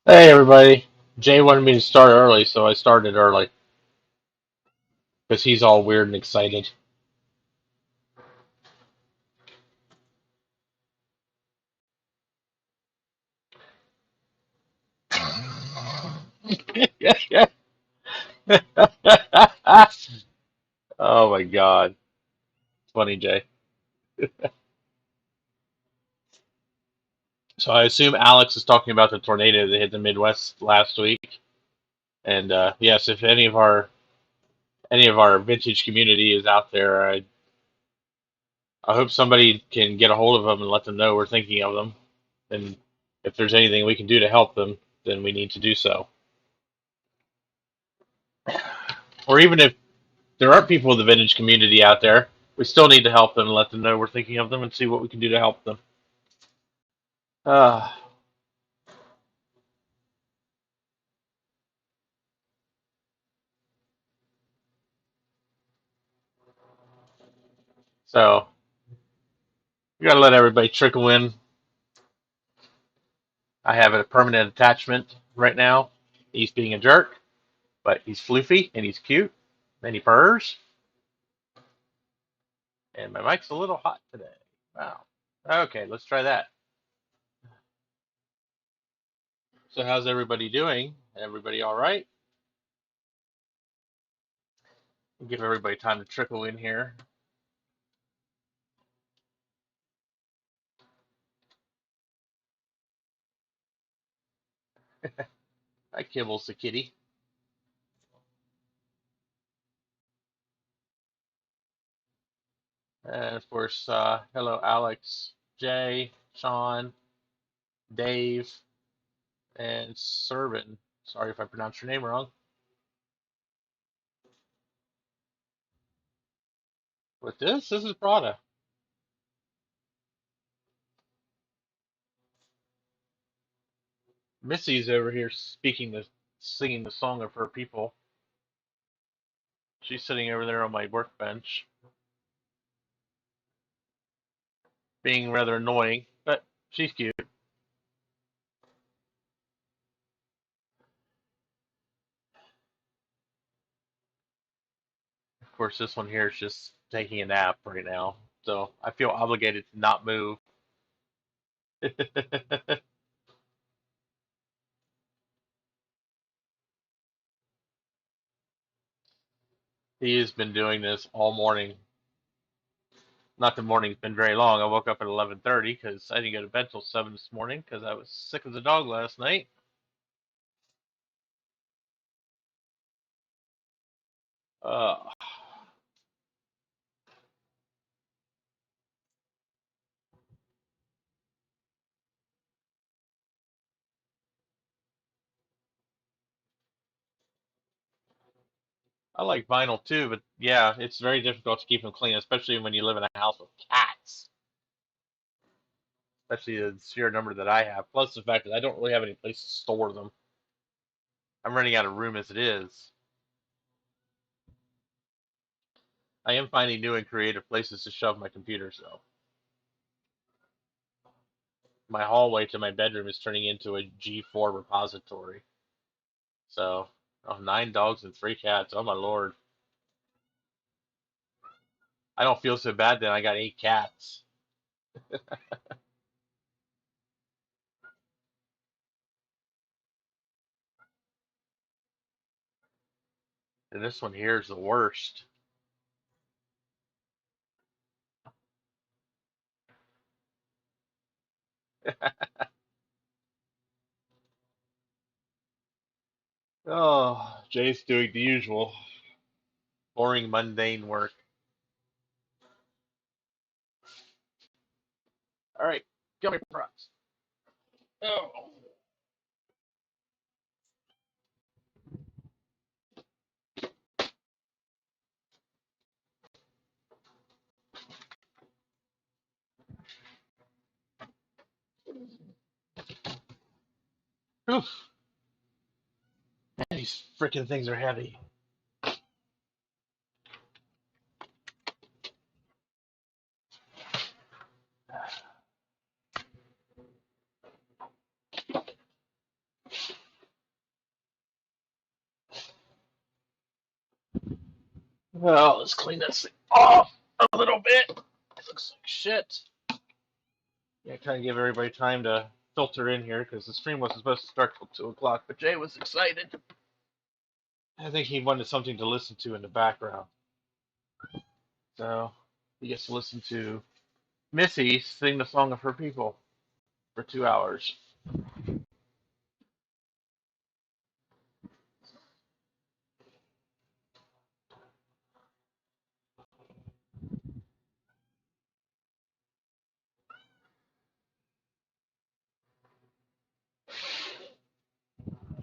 Hey everybody. Jay wanted me to start early, so I started early because he's all weird and excited. Oh my God. Funny, Jay. So I assume Alex is talking about the tornado that hit the Midwest last week. And yes, if any of our vintage community is out there, I hope somebody can get a hold of them and let them know we're thinking of them. And if there's anything we can do to help them, then we need to do so. Or even if there are people in the vintage community out there, we still need to help them and let them know we're thinking of them and see what we can do to help them. Uh, so we gotta let everybody trickle in. I have a permanent attachment right now. He's being a jerk, but he's floofy and he's cute and he purrs. And my mic's a little hot today. Wow. Okay, let's try that. So how's everybody doing? Everybody all right? Give everybody time to trickle in here. Hi, Kibbles the kitty. And of course, hello, Alex, Jay, Sean, Dave, and Servin. Sorry if I pronounced your name wrong. With this is Prada. Missy's over here singing the song of her people. She's sitting over there on my workbench, being rather annoying, but she's cute. Of course, this one here is just taking a nap right now, so I feel obligated to not move. He has been doing this all morning. Not the morning's been very long. I woke up at 11:30 because I didn't go to bed till 7 this morning because I was sick as a dog last night. Uh, I like vinyl too, but yeah, it's very difficult to keep them clean, especially when you live in a house with cats, especially the sheer number that I have. Plus the fact that I don't really have any place to store them. I'm running out of room as it is. I am finding new and creative places to shove my computers though. My hallway to my bedroom is turning into a G4 repository. So, oh, 9 dogs and 3 cats. Oh my lord. I don't feel so bad then. I got 8 cats. And this one here is the worst. Oh, Jay's doing the usual boring, mundane work. All right, give me props. Oh, oof. Man, these freaking things are heavy. Oh, let's clean this thing off a little bit. It looks like shit. Yeah, trying to give everybody time to filter in here because the stream wasn't supposed to start till 2 o'clock, but Jay was excited. I think he wanted something to listen to in the background. So he gets to listen to Missy sing the song of her people for 2 hours.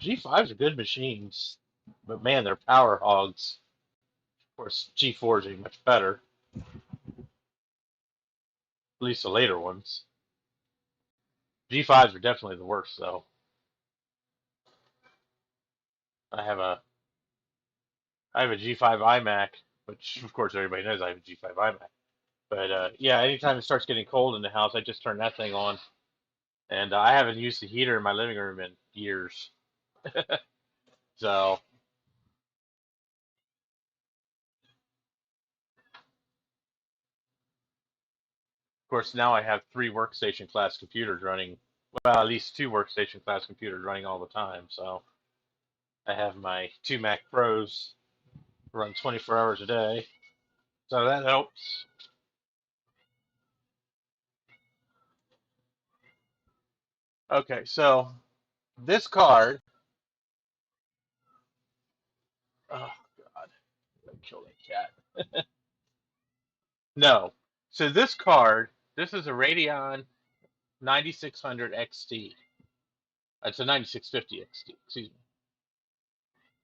G5s are good machines, but man, they're power hogs. Of course, G4s are much better, at least the later ones. G5s are definitely the worst, though. I have a G5 iMac, which of course everybody knows I have a G5 iMac. But yeah, anytime it starts getting cold in the house, I just turn that thing on, and I haven't used the heater in my living room in years. So of course now I have 3 workstation class computers running. Well, at least 2 workstation class computers running all the time. So I have my 2 Mac Pros run 24 hours a day. So that helps. Okay, so this card. Oh God, I'm gonna kill that cat. No. So this card, this is a Radeon 9600 XT. It's a 9650 XT, excuse me.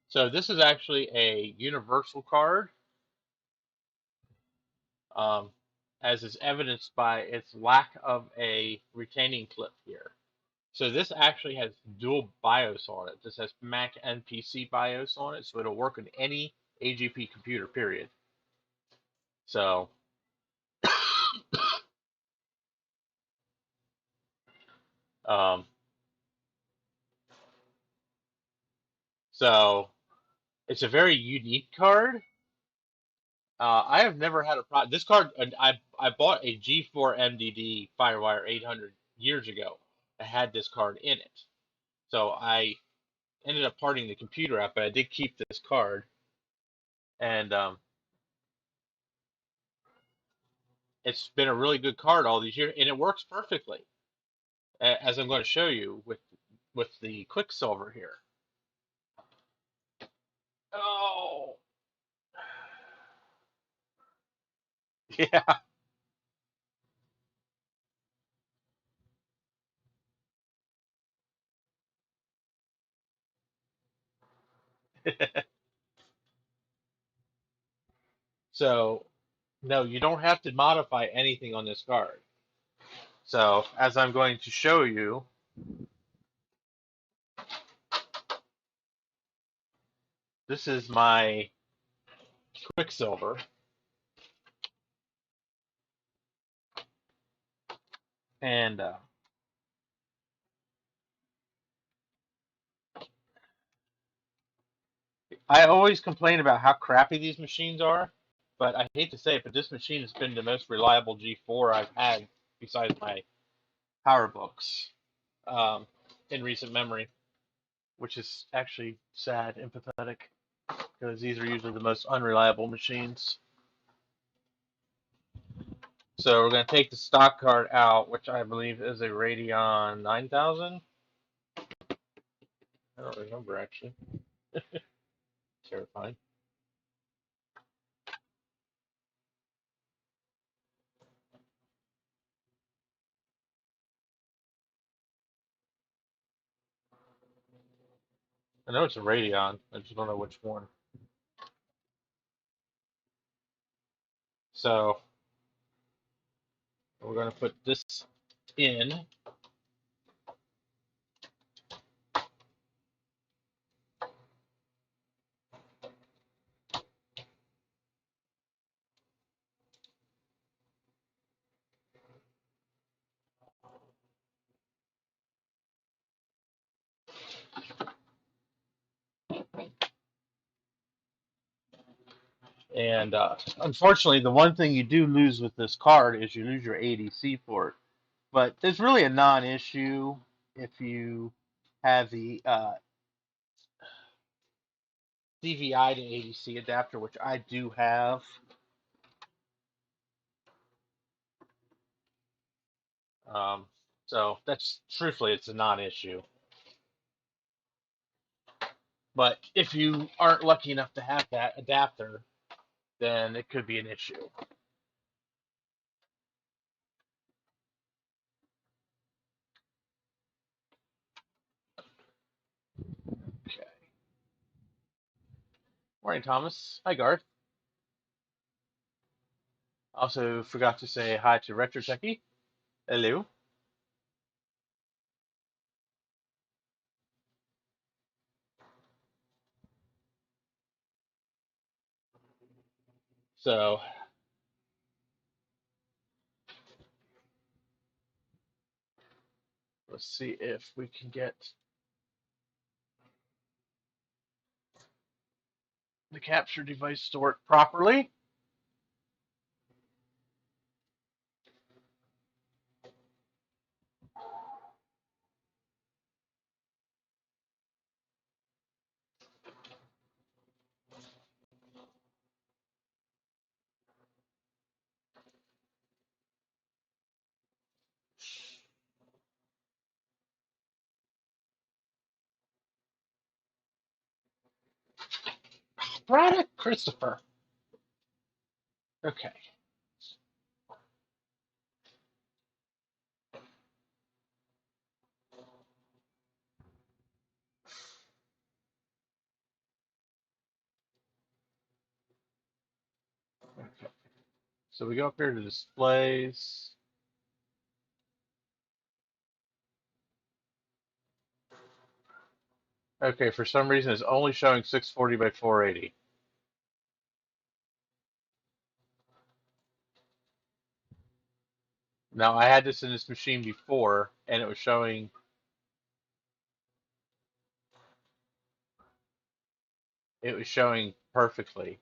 So this is actually a universal card, um, as is evidenced by its lack of a retaining clip here. So this actually has dual BIOS on it. This has Mac and PC BIOS on it, so it'll work on any AGP computer, period. So, um, so it's a very unique card. I have never had a problem. This card, I bought a G4 MDD Firewire 800 years ago. I had this card in it, so I ended up parting the computer out, but I did keep this card, and it's been a really good card all these years, and it works perfectly, as I'm going to show you with the Quicksilver here. Oh, yeah. So no, you don't have to modify anything on this card. So as I'm going to show you, this is my Quicksilver, and I always complain about how crappy these machines are, but I hate to say it, but this machine has been the most reliable G4 I've had besides my PowerBooks, um, in recent memory, which is actually sad and pathetic because these are usually the most unreliable machines. So we're going to take the stock card out, which I believe is a Radeon 9000. I don't remember actually. Terrifying. I know it's a Radeon. I just don't know which one. So we're going to put this in. And unfortunately, the one thing you do lose with this card is you lose your ADC port. But it's really a non-issue if you have the DVI to ADC adapter, which I do have. Um, so that's truthfully, it's a non-issue. But if you aren't lucky enough to have that adapter, then it could be an issue. Okay. Morning, Thomas. Hi, Garth. Also forgot to say hi to Retro Techie. Hello. So let's see if we can get the capture device to work properly. Braddock Christopher. Okay. Okay. So we go up here to displays. Okay, for some reason it's only showing 640 by 480. Now I had this in this machine before, and it was showing perfectly.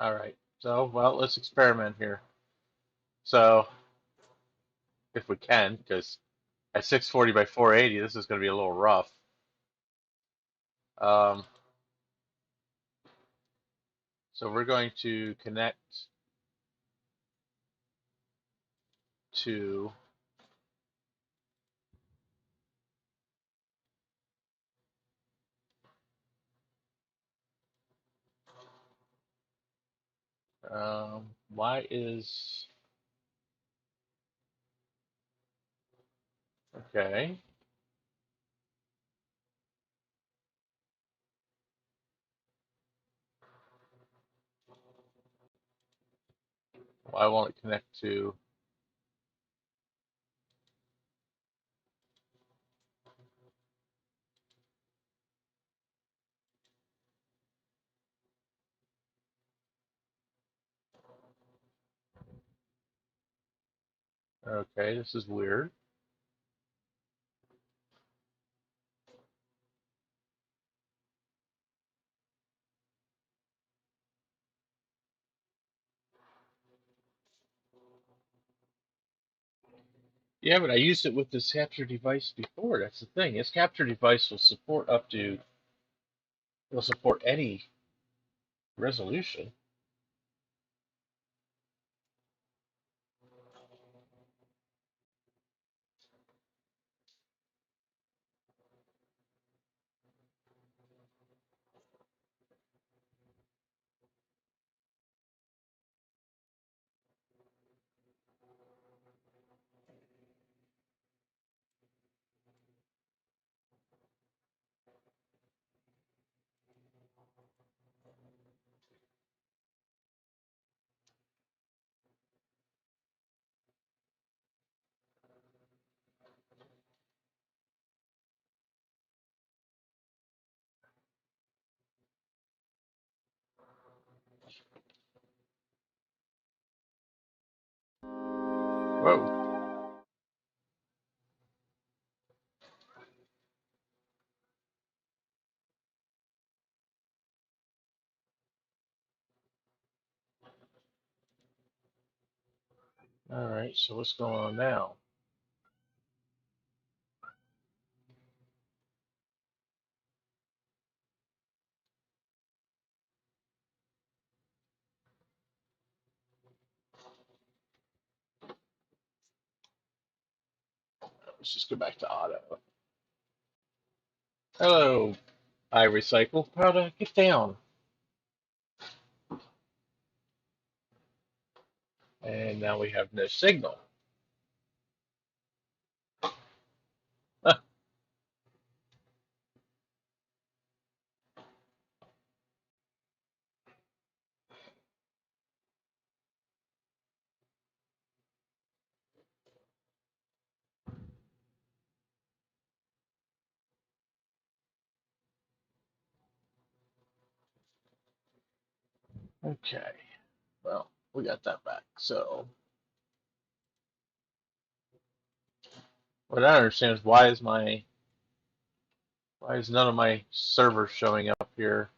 All right. So, well, let's experiment here. So, if we can, because at 640 by 480, this is going to be a little rough. Um, so we're going to connect to why is okay. Why won't it connect to? Okay, this is weird. Yeah, but I used it with this capture device before. That's the thing. This capture device will support any resolution. Whoa. All right, so what's going on now? Let's just go back to auto. Hello, I recycle. Powder, get down. And now we have no signal. Okay, well, we got that back. So what I understand is why is none of my servers showing up here?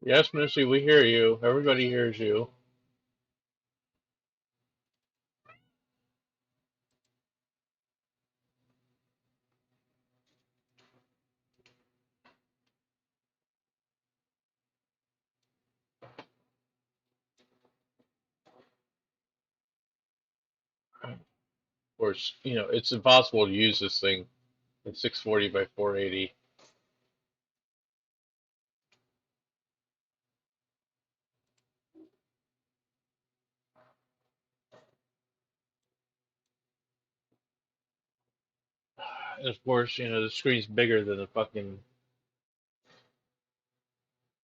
Yes, Missy, we hear you. Everybody hears you. Of course, it's impossible to use this thing in 640 by 480. And of course, the screen's bigger than the fucking.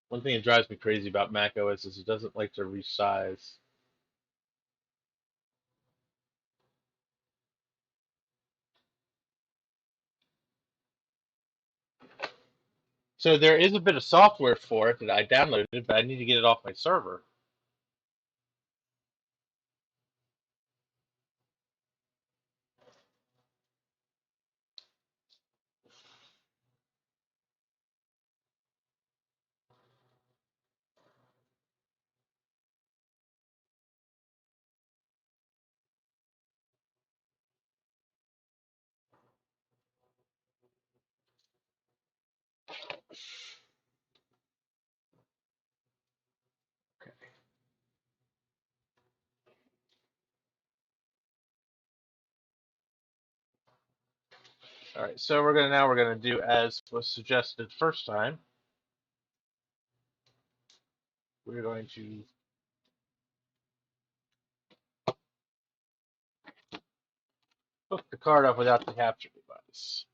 One thing that drives me crazy about macOS is it doesn't like to resize. So there is a bit of software for it that I downloaded, but I need to get it off my server. All right, so we're gonna do as was suggested first time. We're going to hook the card up without the capture device.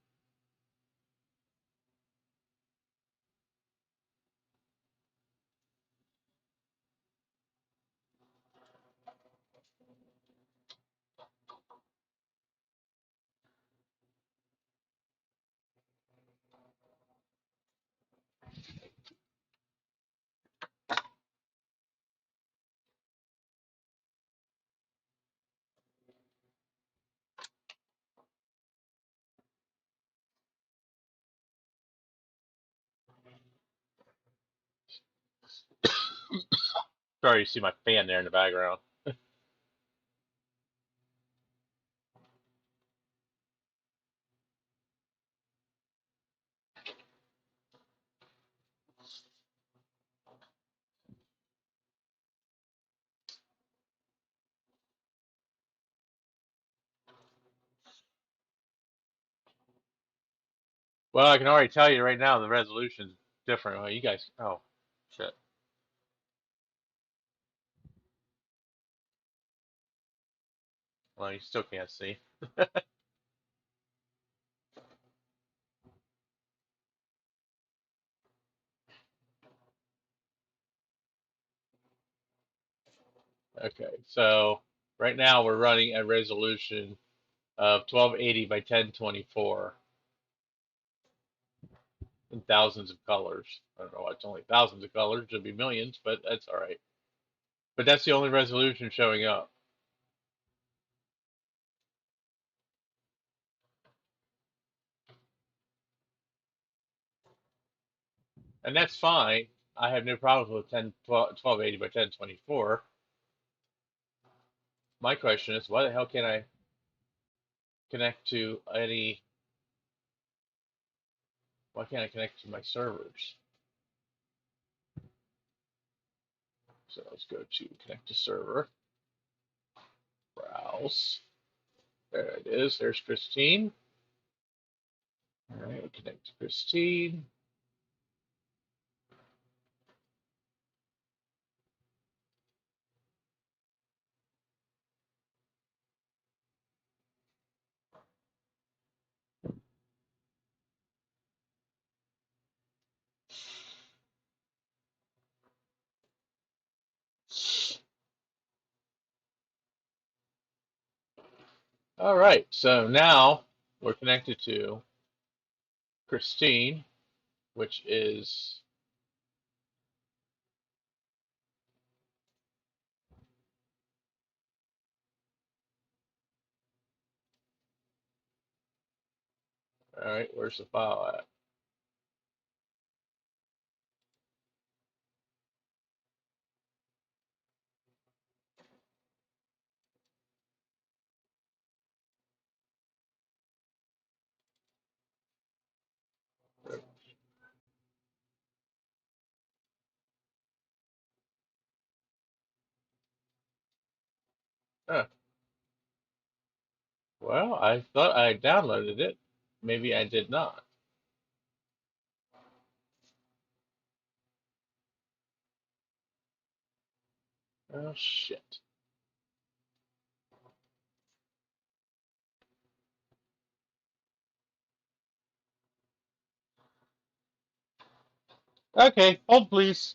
Sorry, you see my fan there in the background. Well, I can already tell you right now the resolution's different. Well, you guys, oh, shit. Well, you still can't see. Okay, so right now we're running a resolution of 1280 by 1024 in thousands of colors. I don't know why it's only thousands of colors. It should be millions, but that's all right. But that's the only resolution showing up. And that's fine. I have no problems with 1280 by 1024. My question is, why the hell can't I connect to any, why can't I connect to my servers? So let's go to connect to server, browse. There it is. There's Christine. All right, we'll connect to Christine. All right, so now we're connected to Christine, which is, all right, where's the file at? Huh. Well, I thought I downloaded it. Maybe I did not. Oh, shit. Okay, hold please.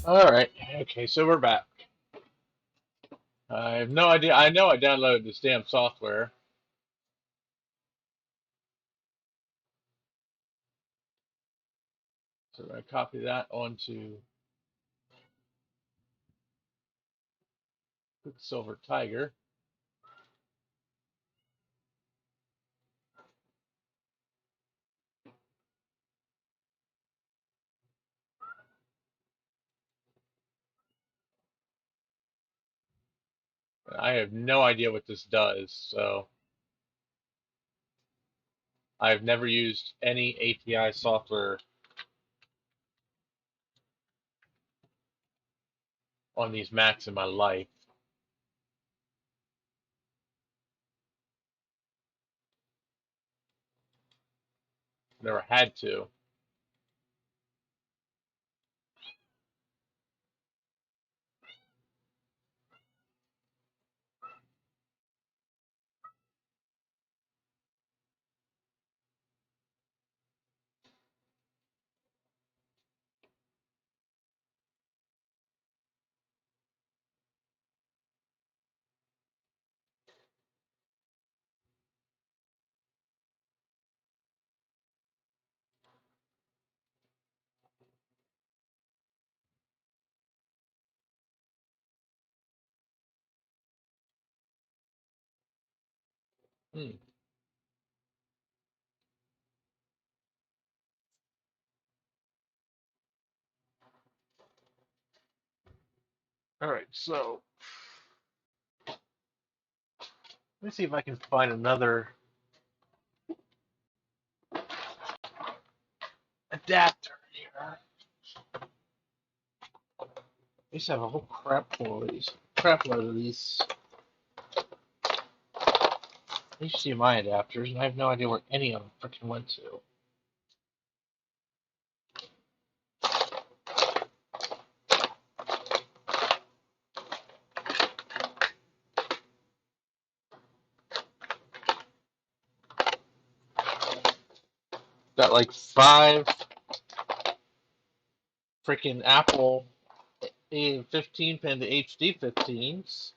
All right. Okay, so we're back. I have no idea. I know I downloaded this damn software. So I copy that onto Quicksilver Tiger. I have no idea what this does, so I've never used any ATI software on these Macs in my life. Never had to. Hmm. All right, so let me see if I can find another adapter here. I used to have a whole crap load of these HDMI adapters, and I have no idea where any of them freaking went to. Got like 5 freaking Apple A15 pin to HD 15s.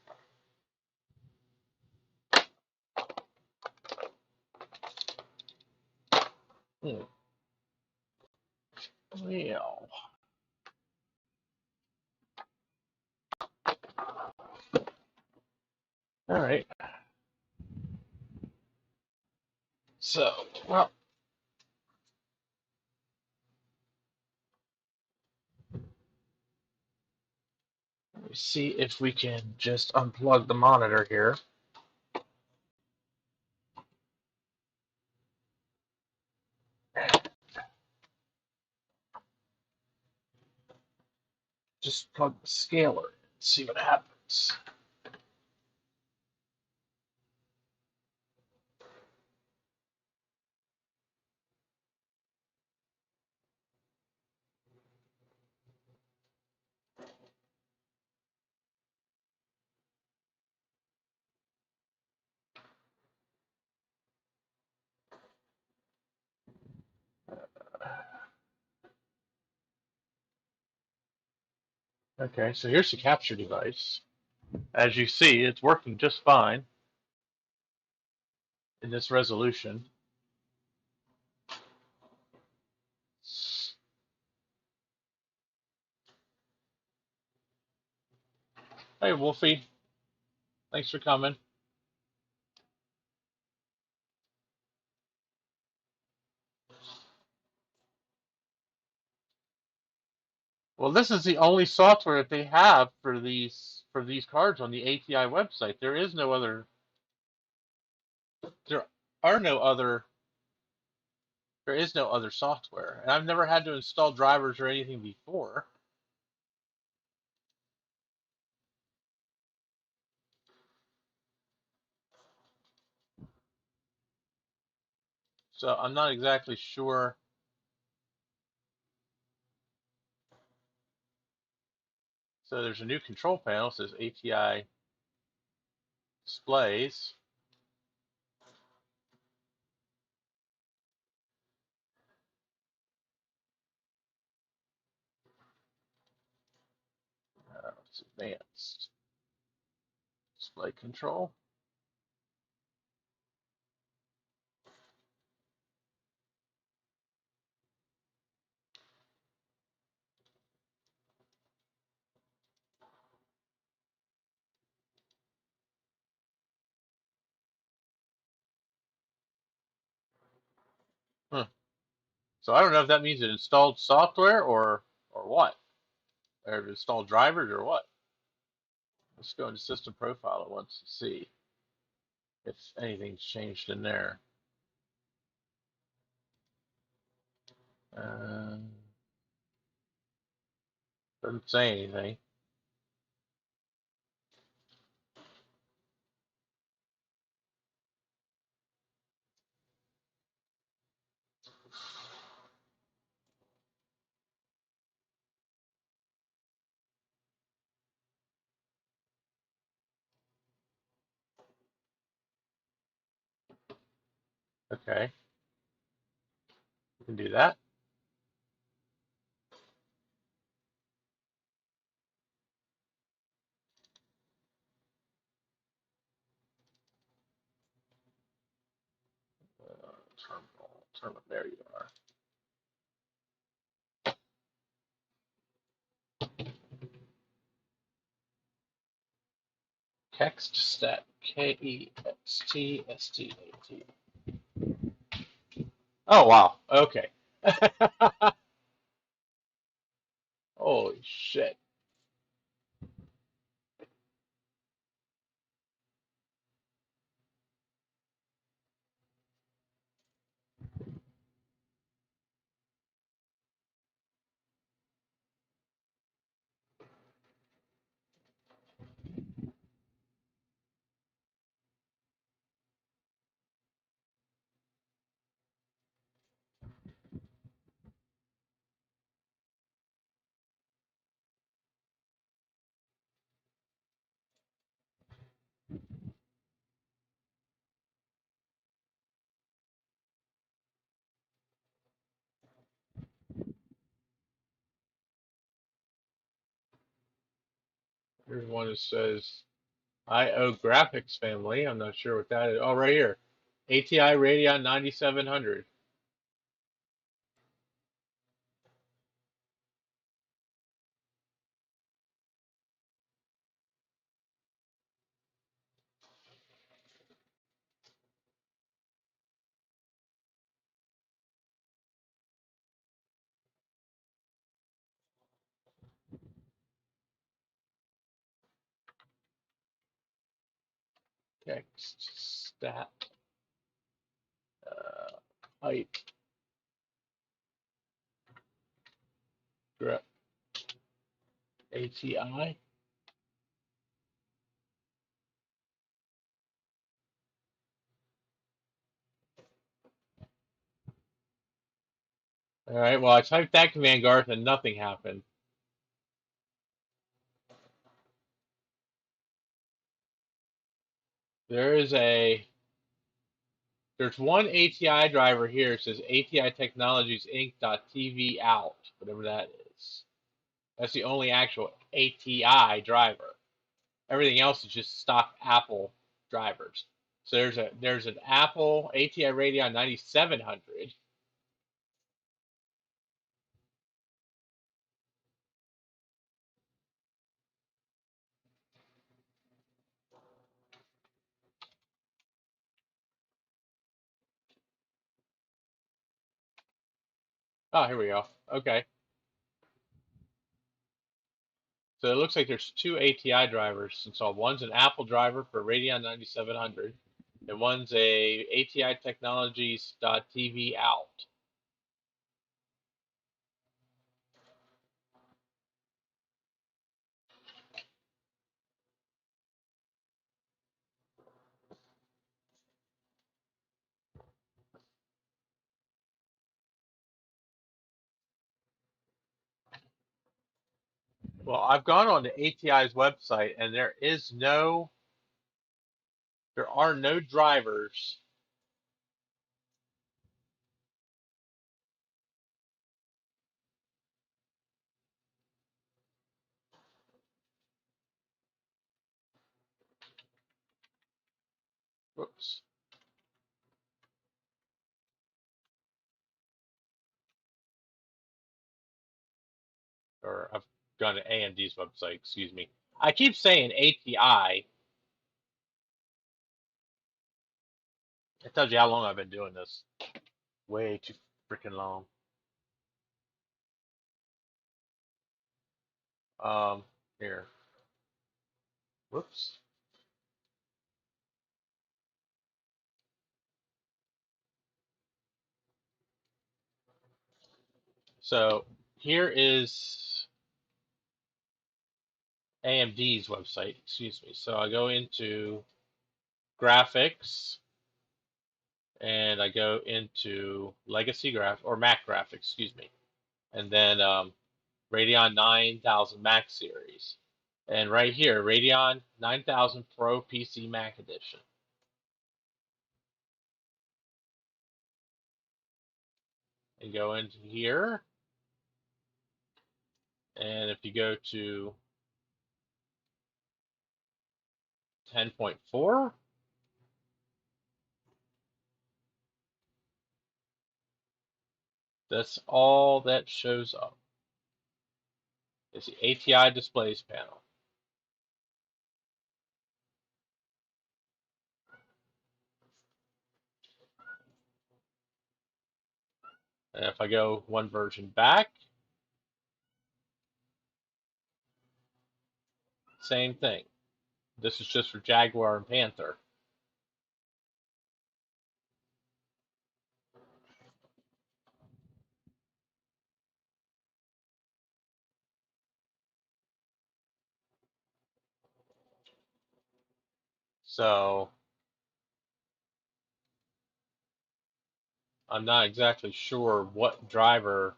Hmm. Well, all right. So, well, let me see if we can just unplug the monitor here. Just plug the scaler in, see what happens. Okay, so here's the capture device. As you see, it's working just fine in this resolution. Hey, Wolfie, thanks for coming. Well, this is the only software that they have for these cards on the ATI website. There is no other. There are no other. There is no other software, and I've never had to install drivers or anything before. So I'm not exactly sure. So there's a new control panel. It says ATI displays. It's advanced. Display control. Huh. So I don't know if that means it installed software or what, or installed drivers or what. Let's go into system profile at once and see if anything's changed in there. Uh, doesn't say anything. Okay, we can do that. Terminal. There you are. Kextstat. Kextstat. Oh wow. Okay. Holy shit. Here's one that says IO graphics family. I'm not sure what that is. Oh, right here. ATI Radeon 9700. Kextstat. Height. Grep. ATI. All right. Well, I typed that command, Garth, and nothing happened. There's one ATI driver here. It says ATI Technologies Inc.TV out, whatever that is. That's the only actual ATI driver. Everything else is just stock Apple drivers. So there's an Apple ATI Radeon 9700. Oh, here we go. Okay. So it looks like there's two ATI drivers installed. One's an Apple driver for Radeon 9700, and one's a ATI Technologies .TV out. Well, I've gone on to ATI's website, and there are no drivers. Whoops. Or I've gone to AMD's website, excuse me. I keep saying ATI. It tells you how long I've been doing this. Way too freaking long. Here. Whoops. So here is AMD's website, excuse me. So I go into graphics and I go into legacy graph or Mac graphics, excuse me. And then Radeon 9000 Mac series. And right here, Radeon 9000 Pro PC Mac Edition. And go into here. And if you go to 10.4, that's all that shows up. It's the ATI displays panel. And if I go one version back, same thing. This is just for Jaguar and Panther. So I'm not exactly sure what driver.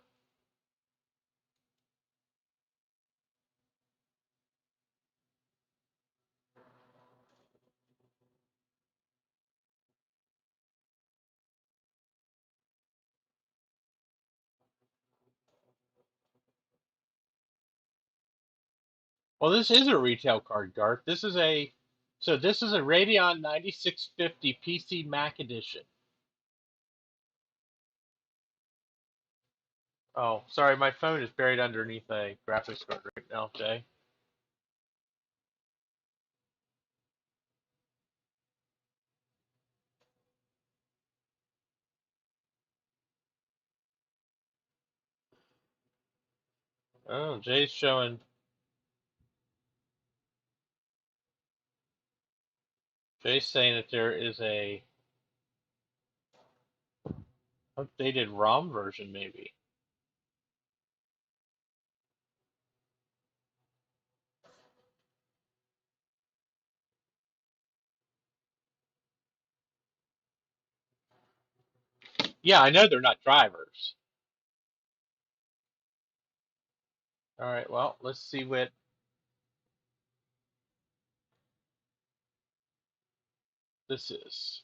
Well, this is a retail card, Garth. This is a Radeon 9650 PC Mac Edition. Oh, sorry, my phone is buried underneath a graphics card right now, Jay. Oh, Jay's showing. Jay's saying that there is a updated ROM version, maybe. Yeah, I know they're not drivers. All right, well, let's see what this is.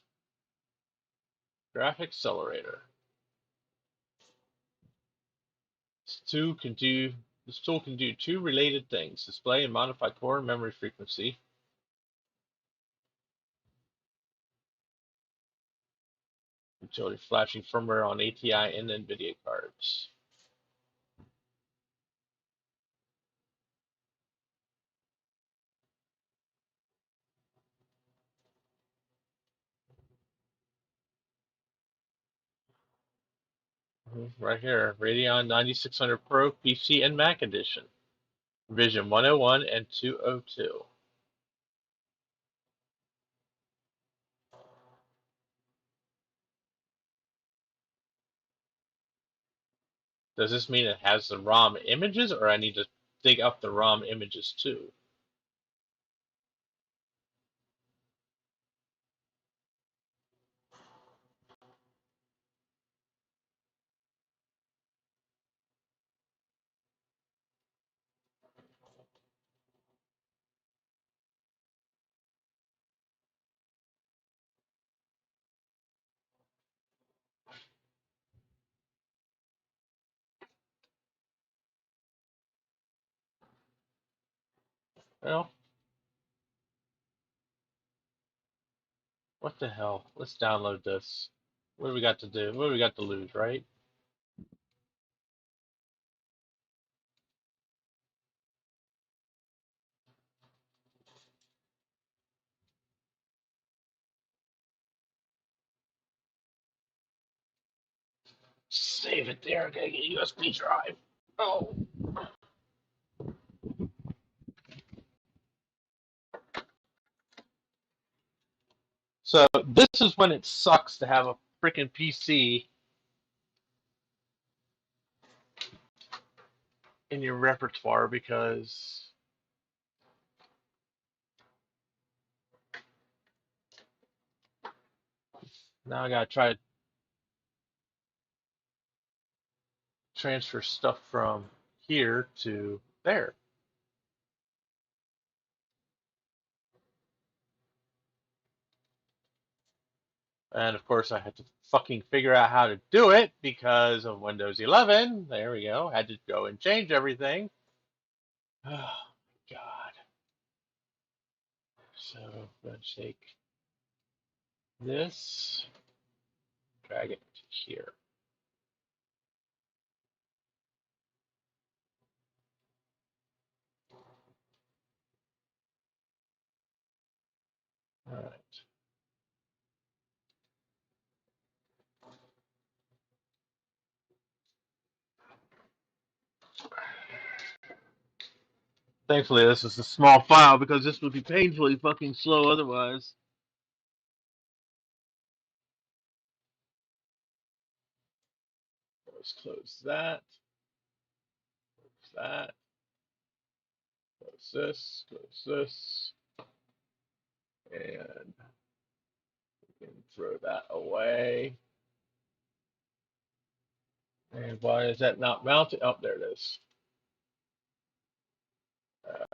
Graphic Accelerator. This tool can do two related things: display and modify core and memory frequency. Utility flashing firmware on ATI and NVIDIA cards. Right here, Radeon 9600 Pro PC and Mac Edition. Version 101 and 202. Does this mean it has the ROM images, or I need to dig up the ROM images too? Well, What the hell? Let's download this. What do we got to do? What do we got to lose, right? Save it there. I gotta get a USB drive. Oh. So this is when it sucks to have a freaking PC in your repertoire because now I gotta try to transfer stuff from here to there. And of course, I had to fucking figure out how to do it because of Windows 11. There we go. Had to go and change everything. Oh, God. So I'm going to take this, drag it to here. All right. Thankfully, this is a small file because this would be painfully fucking slow otherwise. Let's close that, close this, and we can throw that away. And why is that not mounted? Oh, there it is. Uh,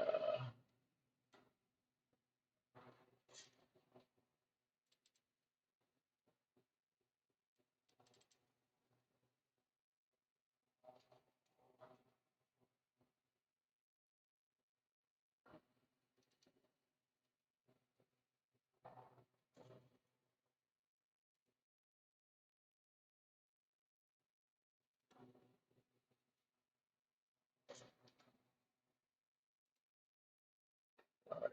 all right.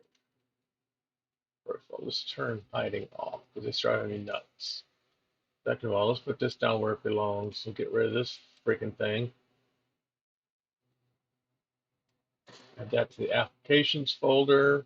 First of all, let's turn hiding off because it's driving me nuts. Second of all, let's put this down where it belongs. So get rid of this freaking thing. Add that to the applications folder.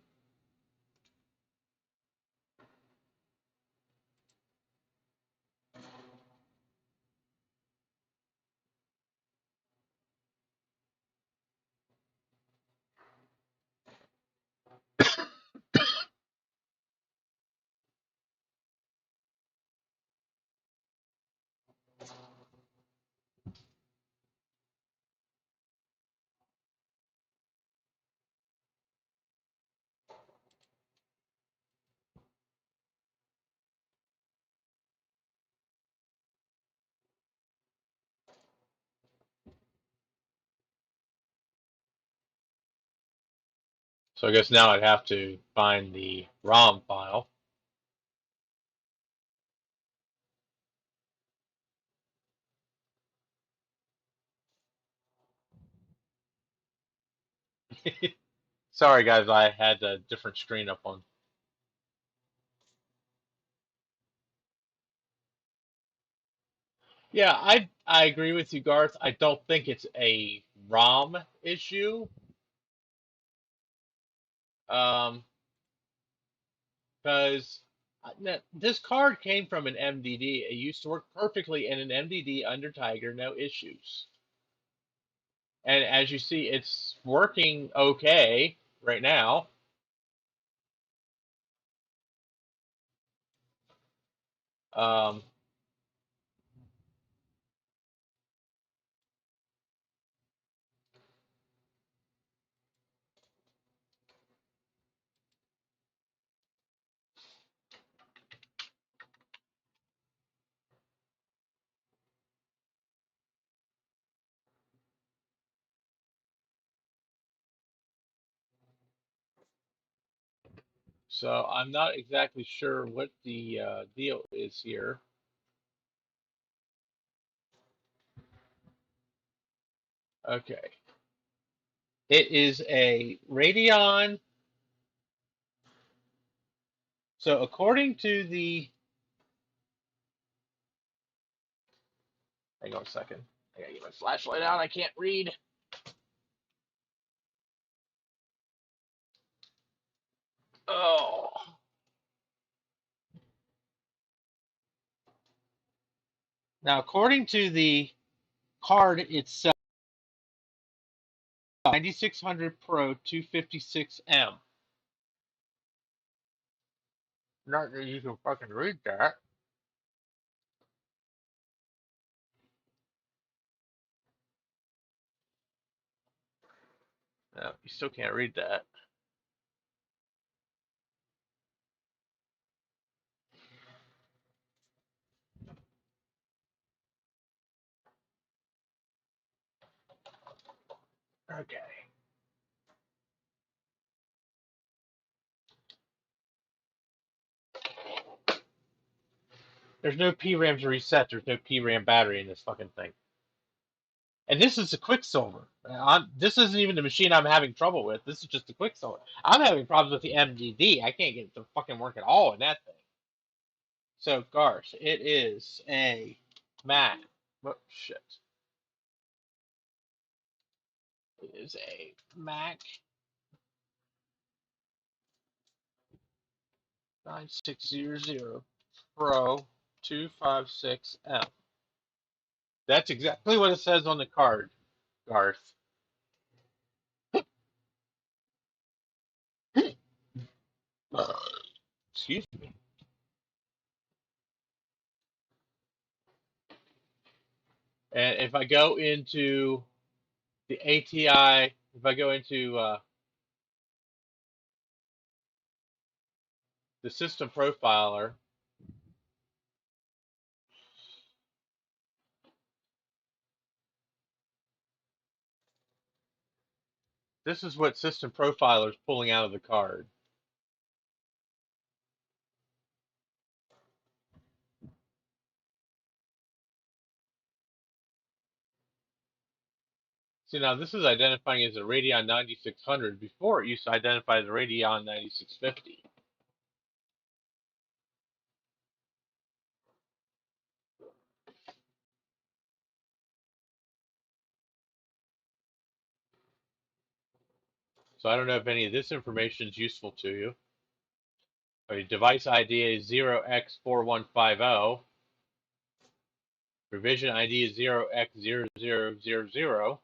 So I guess now I'd have to find the ROM file. Sorry guys, I had a different screen up on. Yeah, I agree with you, Garth. I don't think it's a ROM issue. Um, because this card came from an MDD. It used to work perfectly in an MDD under Tiger, no issues. And as you see, it's working okay right now. Um, So I'm not exactly sure what the deal is here. Okay. It is a Radeon. So according to the, hang on a second. I gotta get my flashlight out. I can't read. Oh. Now, according to the card itself, 9600 Pro 256M. Not that you can fucking read that. No, you still can't read that. Okay. There's no PRAM to reset. There's no PRAM battery in this fucking thing. And this is a Quicksilver. This isn't even the machine I'm having trouble with. This is just a Quicksilver. I'm having problems with the MDD. I can't get it to fucking work at all in that thing. So, Garth, it is a Mac. Oh, shit. It is a Mac 9600 Pro 256M. That's exactly what it says on the card, Garth. Excuse me. And if I go into the ATI, if I go into the system profiler, this is what system profiler is pulling out of the card. See, now this is identifying as a Radeon 9600. Before it used to identify as a Radeon 9650. So I don't know if any of this information is useful to you. Okay, device ID is 0x4150. Revision ID is 0x0000.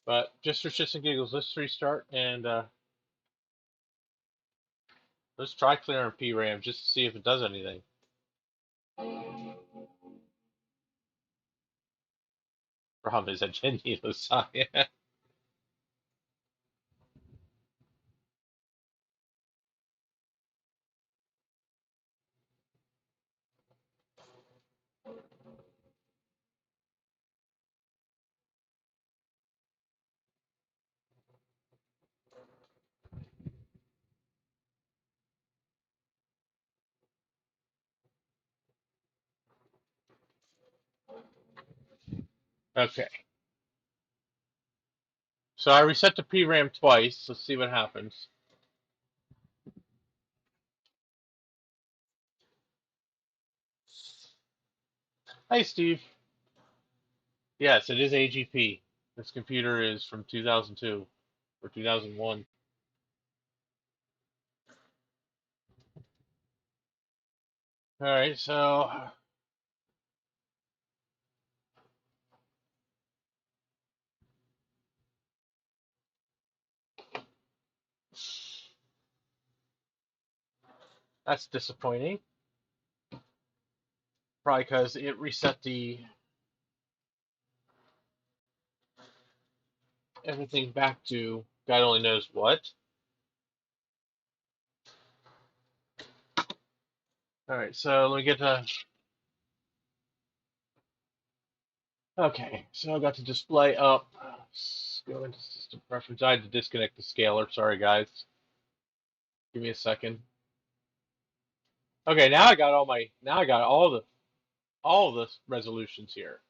But just for shits and giggles, let's restart and let's try clearing PRAM just to see if it does anything. Problem is, I genuinely saw it. Okay. So I reset the PRAM twice. Let's see what happens. Hi, Steve. Yes, it is AGP. This computer is from 2002 or 2001. All right, so that's disappointing. Probably because it reset the everything back to God only knows what. All right, so let me get to Okay, so I got the display up. Let's go into system preference. I had to disconnect the scaler. Sorry, guys. Give me a second. Okay, now I got all the resolutions here.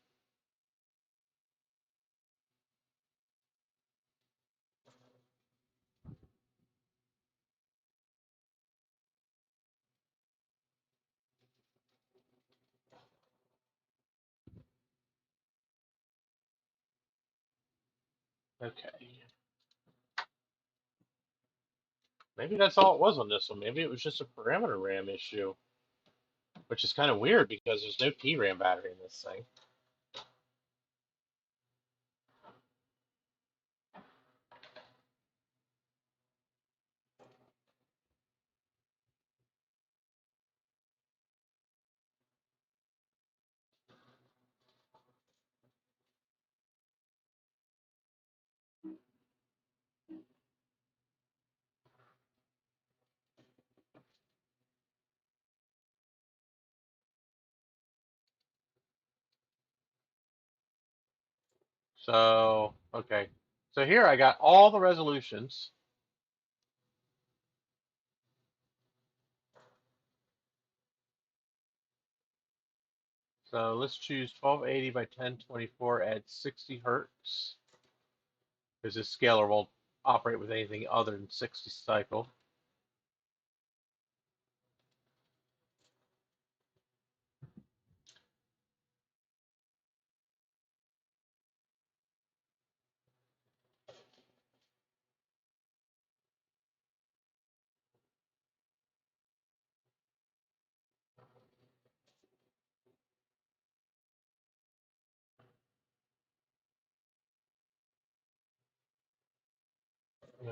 Okay. Maybe that's all it was on this one. Maybe it was just a parameter RAM issue, which is kind of weird because there's no TRAM battery in this thing. So, okay. So here I got all the resolutions. So let's choose 1280 by 1024 at 60 hertz because this scaler won't operate with anything other than 60 cycle.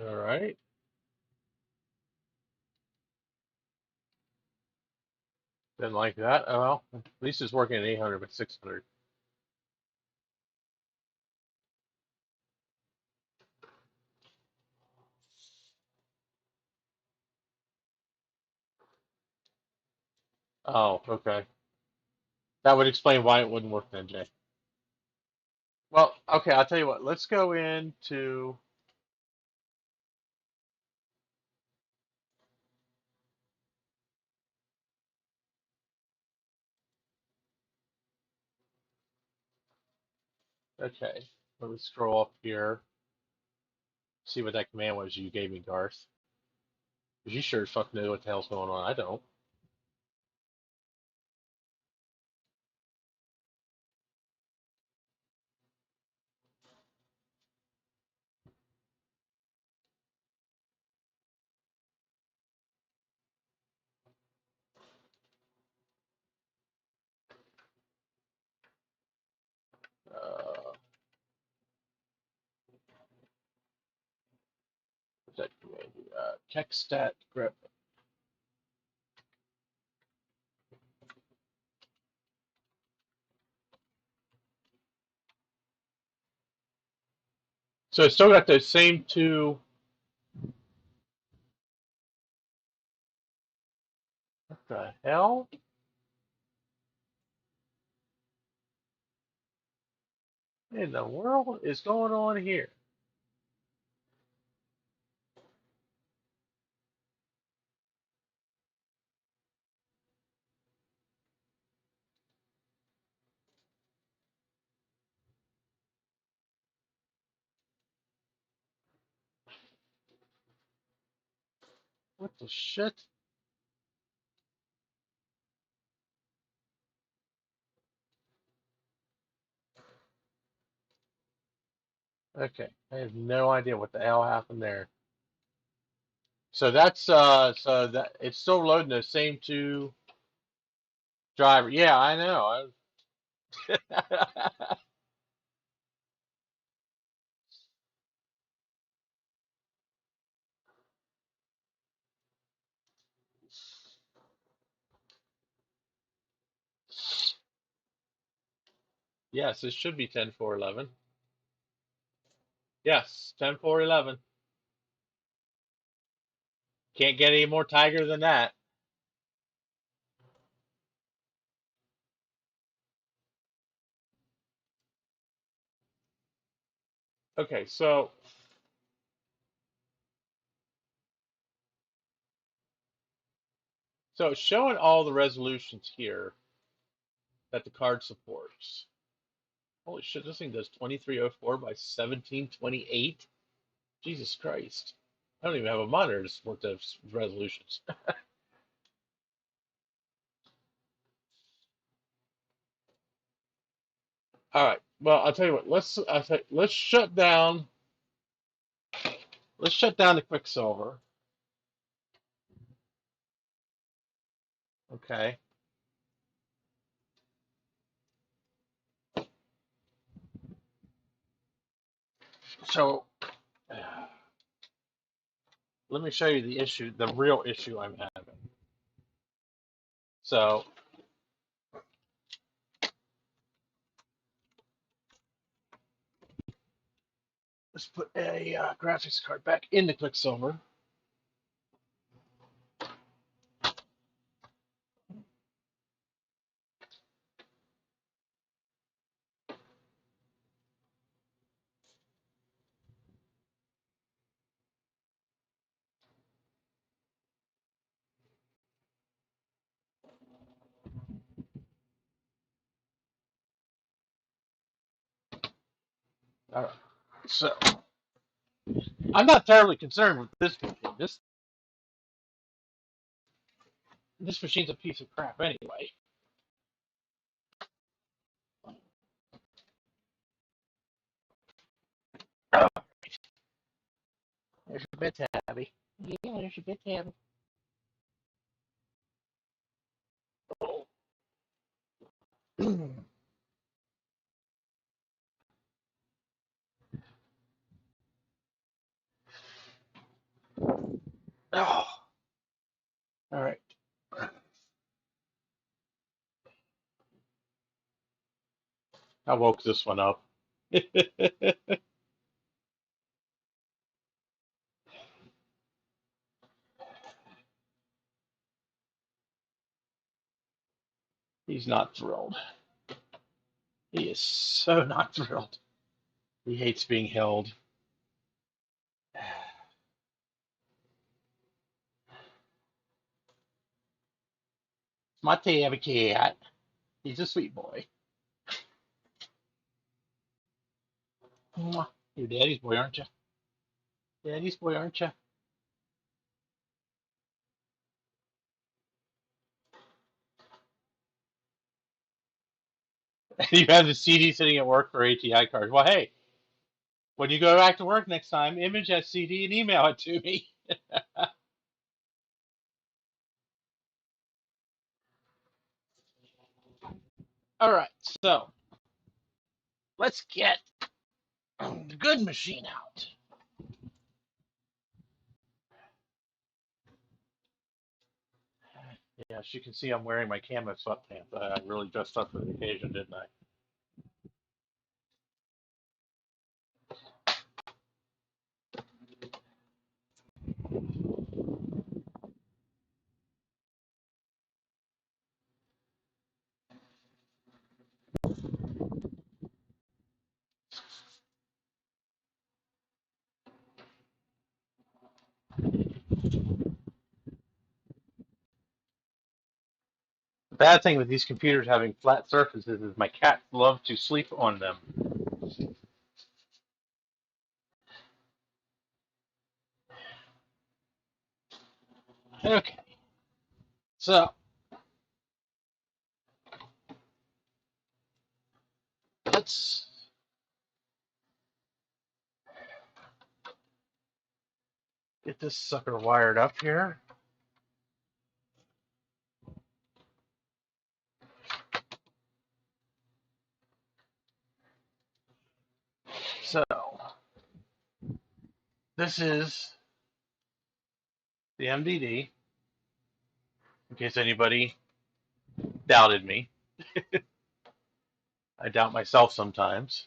All right. Didn't like that. Oh, well, at least it's working at 800 by 600. Oh, okay. That would explain why it wouldn't work then, Jay. Well, okay, I'll tell you what. Let's go into. Okay, let me scroll up here. See what that command was you gave me, Garth. Because you sure as fuck know what the hell's going on. I don't. What's that command? Kekstat grep. So it's still got those same two. What the hell in the world is going on here? What the shit? Okay, I have no idea what the hell happened there. So that's so that it's still loading those same two driver. Yeah, I know. Yes, it should be 10.4.11. Yes, 10.4.11. Can't get any more tiger than that. Okay, so it's showing all the resolutions here that the card supports. Holy shit, this thing does 2304 by 1728. Jesus Christ. I don't even have a monitor to support those resolutions. All right. Well, I'll tell you what. Let's shut down. Let's shut down the Quicksilver. Okay. So let me show you the issue, the real issue I'm having. So let's put a graphics card back in the Quicksilver. All right. So I'm not terribly concerned with this machine. This machine's a piece of crap anyway. Oh, there's your bed, Tabby. Yeah, there's your bed, Tabby. Oh. Oh. All right. I woke this one up. He's not thrilled. He is so not thrilled. He hates being held. It's my tabby cat. He's a sweet boy. Mwah. You're daddy's boy, aren't you? Daddy's boy, aren't you? You have the CD sitting at work for ATI cards. Well, hey, when you go back to work next time, image that CD and email it to me. All right, so let's get the good machine out. Yeah, as you can see, I'm wearing my camo sweatpants. I really dressed up for the occasion, didn't I? The bad thing with these computers having flat surfaces is my cats love to sleep on them. Okay, so let's get this sucker wired up here. So this is the MDD, in case anybody doubted me. I doubt myself sometimes.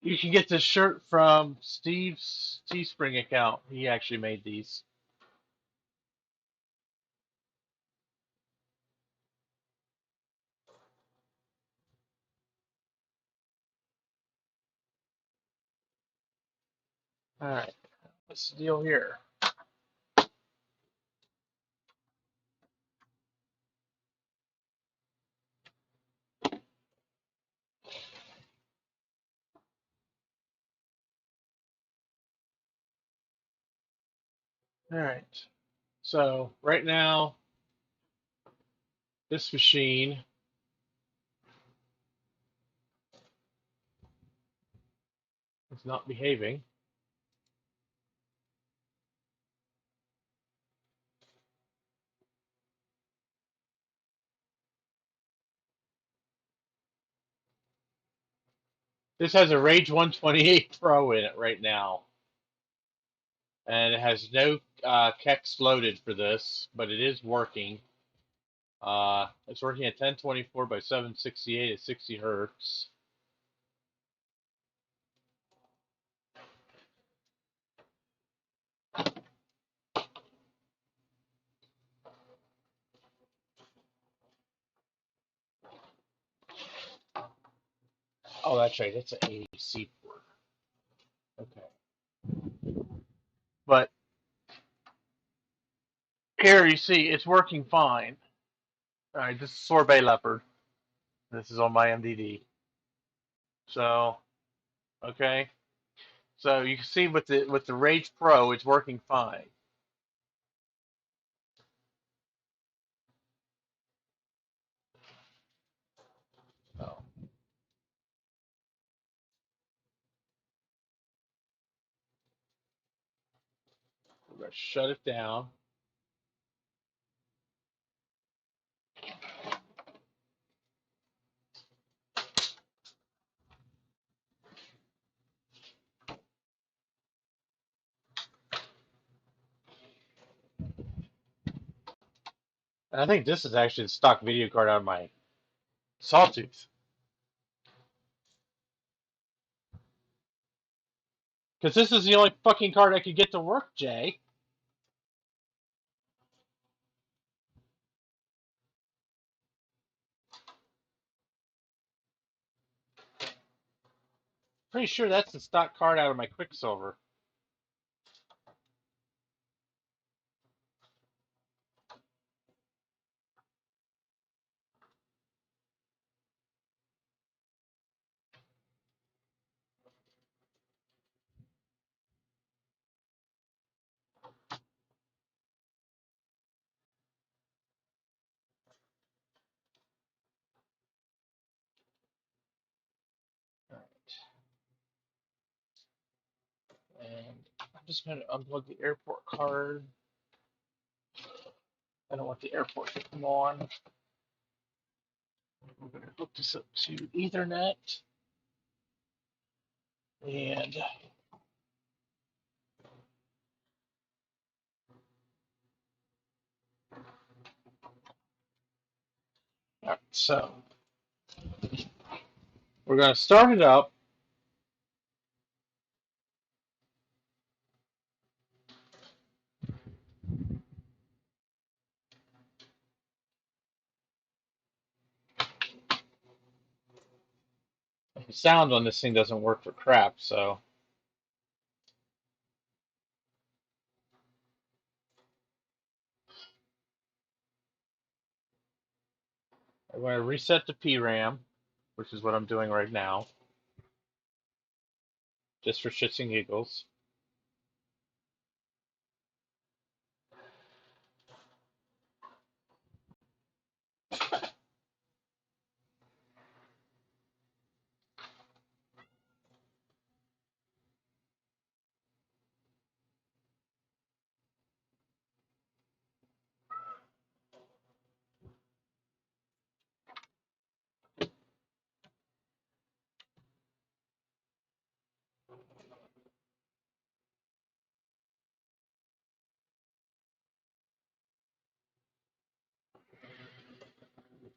You can get this shirt from Steve's Teespring account. He actually made these. All right, what's the deal here? All right. So right now, this machine is not behaving. This has a Rage 128 Pro in it right now, and it has no Kex loaded for this, but it is working. It's working at 1024 by 768 at 60 hertz. Oh, that's right. It's an AC port. Okay. But here you see it's working fine. All right, this is Sorbet Leopard. This is on my MDD. So, okay. So you can see with the Rage Pro, it's working fine. So we're gonna shut it down. And I think this is actually the stock video card out of my Sawtooth. Because this is the only fucking card I could get to work, Jay. Pretty sure that's the stock card out of my Quicksilver. All right. And I'm just going to unplug the airport card. I don't want the airport to come on. We're going to hook this up to Ethernet. And all right, so we're going to start it up. The sound on this thing doesn't work for crap, so I'm going to reset the PRAM, which is what I'm doing right now, just for shits and giggles.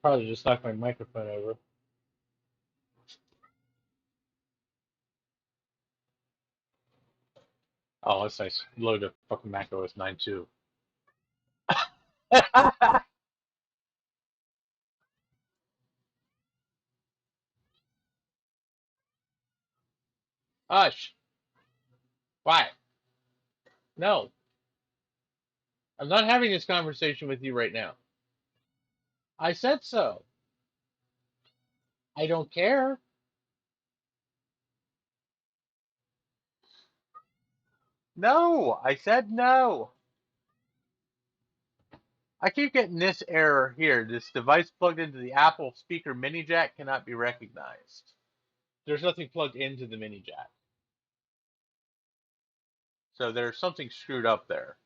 Probably just knocked my microphone over. Oh, that's nice. Load a fucking macOS 9 too. Hush. Why? No, I'm not having this conversation with you right now. I said so. I don't care. No, I said no. I keep getting this error here. This device plugged into the Apple speaker mini jack cannot be recognized. There's nothing plugged into the mini jack. So there's something screwed up there.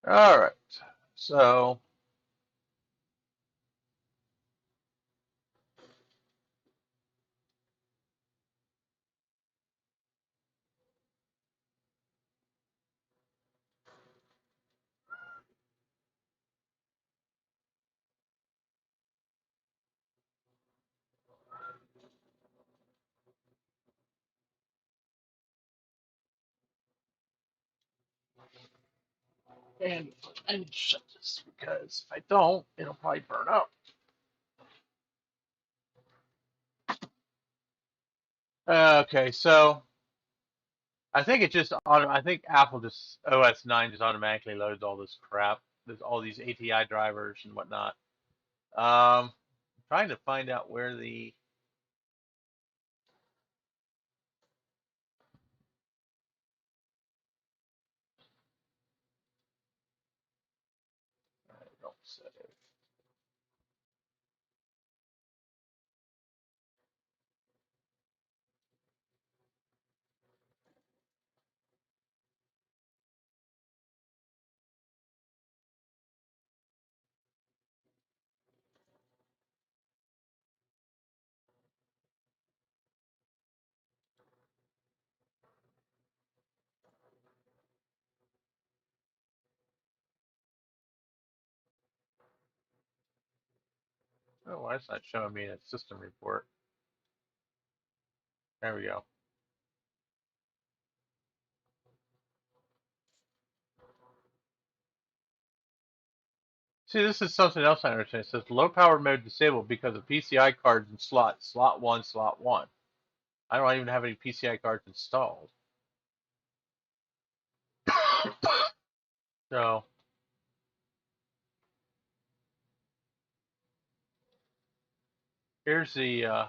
All right. So, and I need to shut this because if I don't, it'll probably burn up. Okay, so I think it just I think Apple just OS 9 just automatically loads all this crap. There's all these ATI drivers and whatnot. I'm trying to find out where the don't say. Oh, why is that showing me a system report? There we go. See, this is something else I understand. It says low power mode disabled because of PCI cards and slots. Slot one, slot one. I don't even have any PCI cards installed. So here's the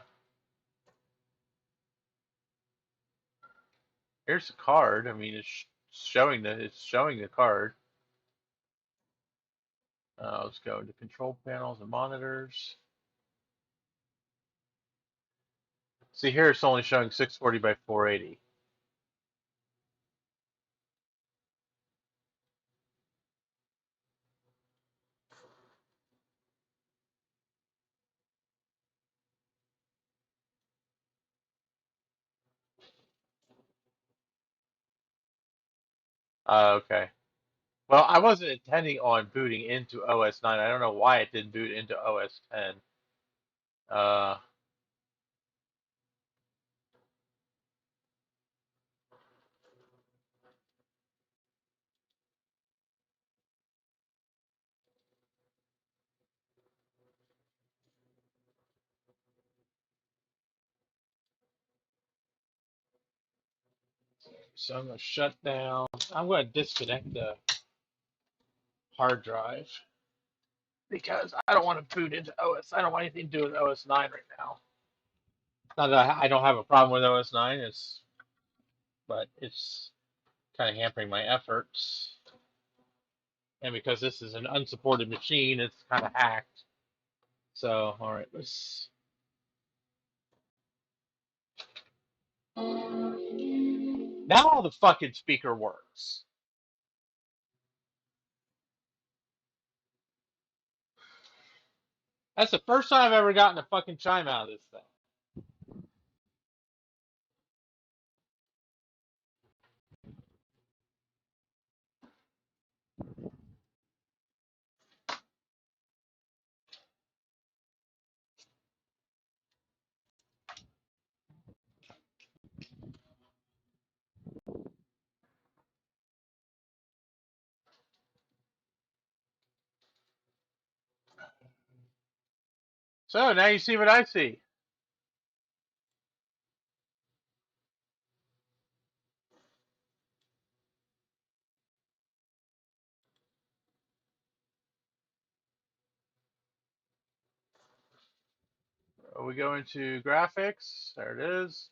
card. I mean, it's showing the card. Let's go into control panels and monitors. See here, it's only showing 640 by 480. Okay. Well, I wasn't intending on booting into OS 9. I don't know why it didn't boot into OS 10. Uh, so I'm going to shut down. I'm going to disconnect the hard drive because I don't want to boot into OS. I don't want anything to do with OS 9 right now. Not that I don't have a problem with OS 9, but it's kind of hampering my efforts. And because this is an unsupported machine, it's kind of hacked. So, all right, let's Now the fucking speaker works. That's the first time I've ever gotten a fucking chime out of this thing. So now you see what I see. We go into graphics. There it is.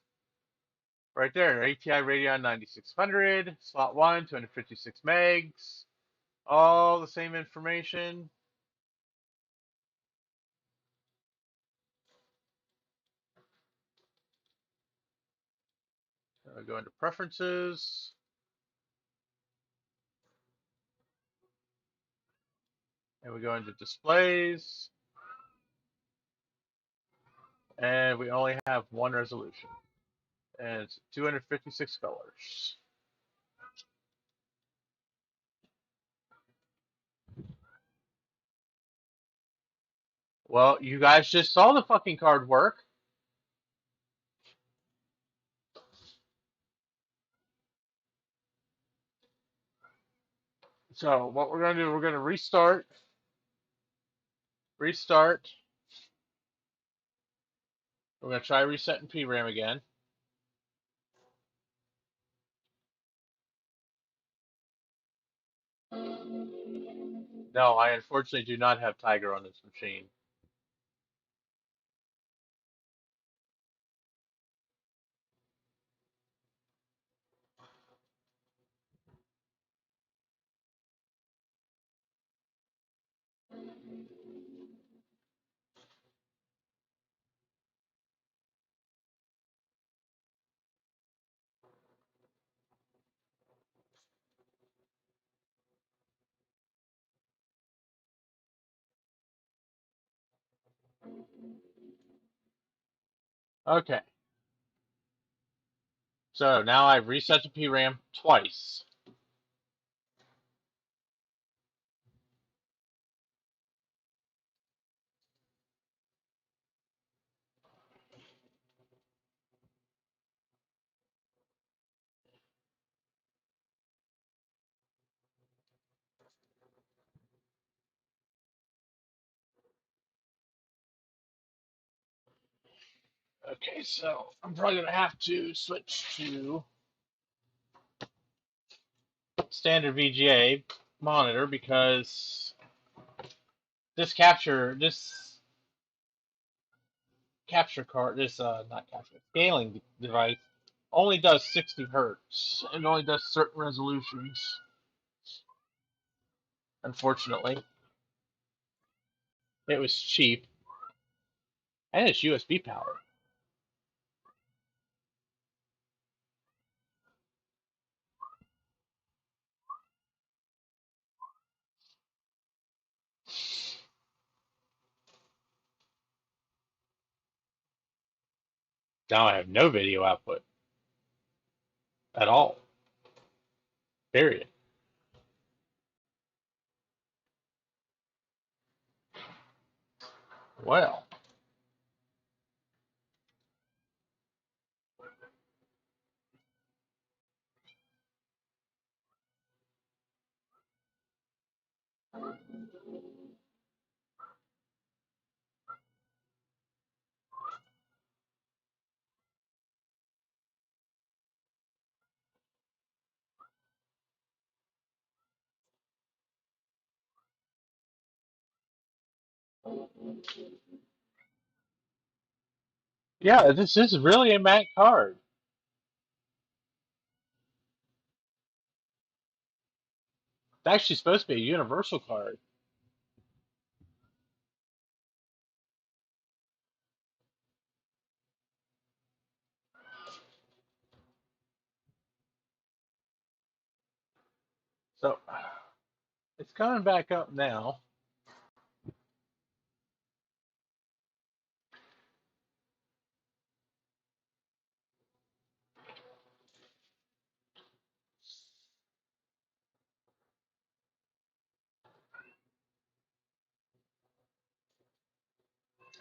Right there. ATI Radeon 9600. Slot 1, 256 megs. All the same information. Go into preferences. And we go into displays. And we only have one resolution. And it's 256 colors. Well, you guys just saw the fucking card work. So what we're going to do, we're going to restart. Restart. We're going to try resetting PRAM again. No, I unfortunately do not have Tiger on this machine. Okay. So now I've reset the PRAM twice. Okay, so I'm probably going to have to switch to standard VGA monitor because this capture card, not capture, scaling device only does 60 hertz and only does certain resolutions. Unfortunately, it was cheap and it's USB powered. Now I have no video output at all. Period. Well, yeah, this is really a Mac card. It's actually supposed to be a universal card. So it's coming back up now.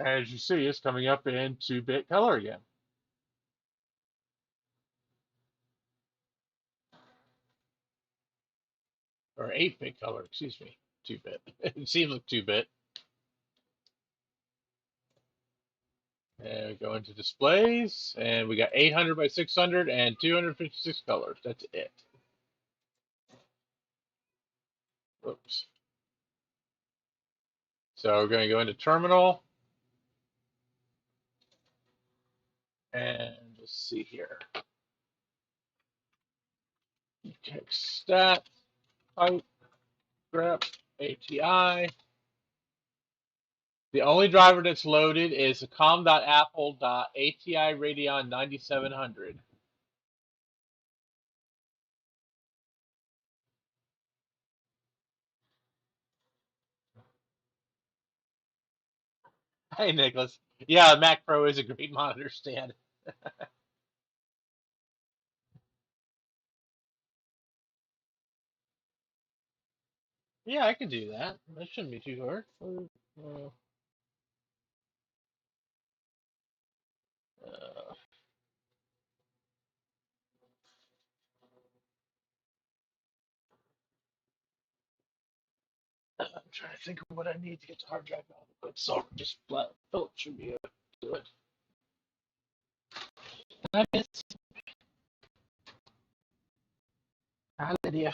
As you see, it's coming up in 2-bit color again, or 8-bit color, excuse me, 2-bit. It seems like 2-bit. And we go into displays, and we got 800 by 600 and 256 colors. That's it. Whoops. So we're going to go into terminal, and just see here. Check stat, type, grep, ATI. The only driver that's loaded is the com.apple.ati Radeon 9700. Hey, Nicholas. Yeah, Mac Pro is a great monitor stand. Yeah, I can do that. That shouldn't be too hard. Uh, I'm trying to think of what I need to get the hard drive out. But so just flat Philip should be able to do it. I miss Lydia.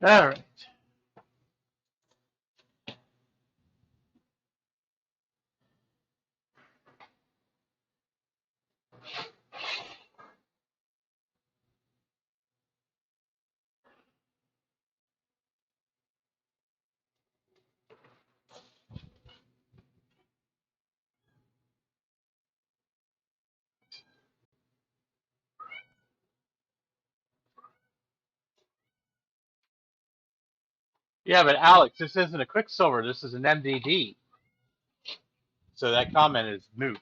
All right. Yeah, but Alex, this isn't a Quicksilver. This is an MDD. So that comment is moot.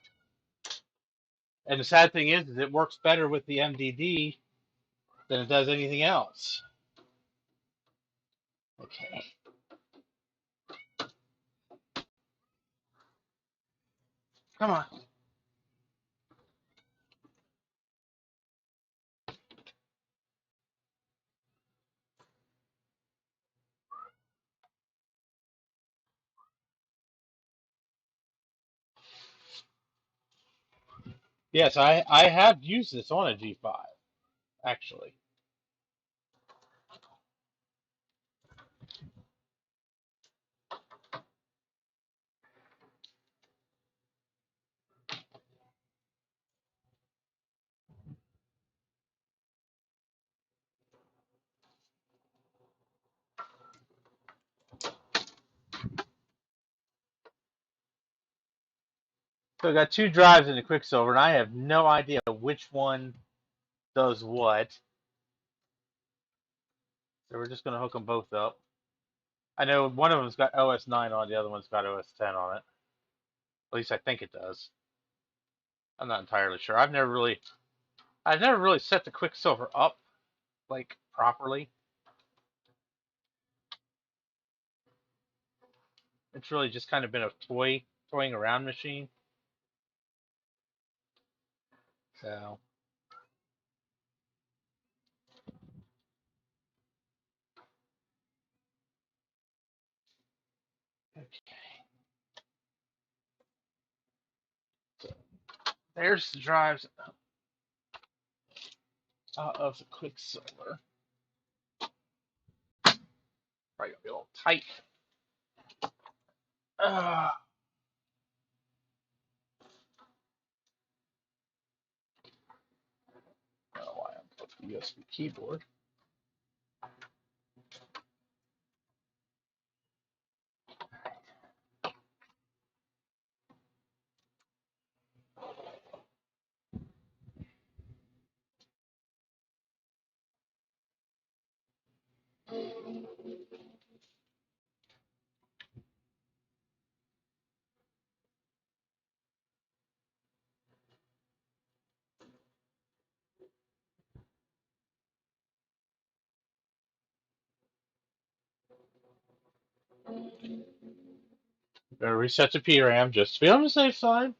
And the sad thing is it works better with the MDD than it does anything else. Okay. Come on. Yes, I have used this on a G5, actually. So I got two drives in the Quicksilver, and I have no idea which one does what. So we're just going to hook them both up. I know one of them's got OS 9 on, the other one's got OS 10 on it. At least I think it does. I'm not entirely sure. I've never really set the Quicksilver up like properly. It's really just kind of been a toying around machine. So, okay. So there's the drives out of the Quicksilver. Probably gonna be a little tight. I don't know why I'm putting the USB keyboard. Gonna reset the PRAM just to be on the safe side.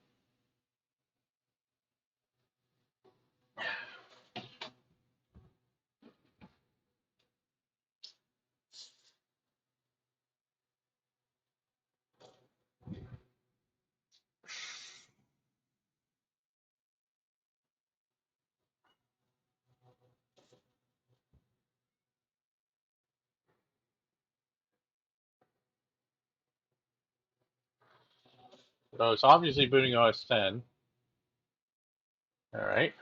So it's obviously booting OS 10. All right.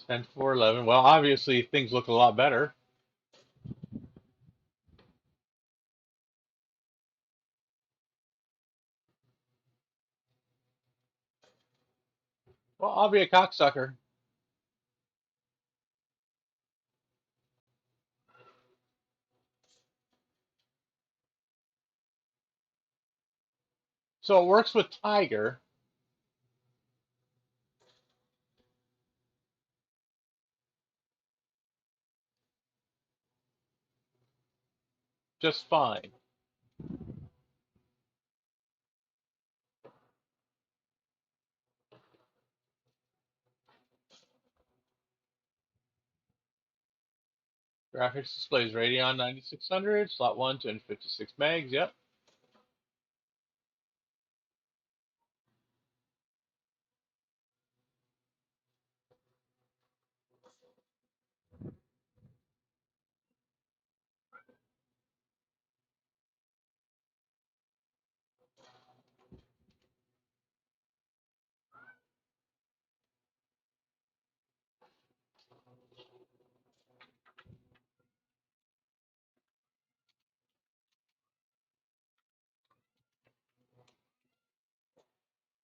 10.4.11. Well, obviously things look a lot better. Well, I'll be a cocksucker. So it works with Tiger. Just fine. Graphics displays Radeon 9600, slot 1, 256 megs. Yep.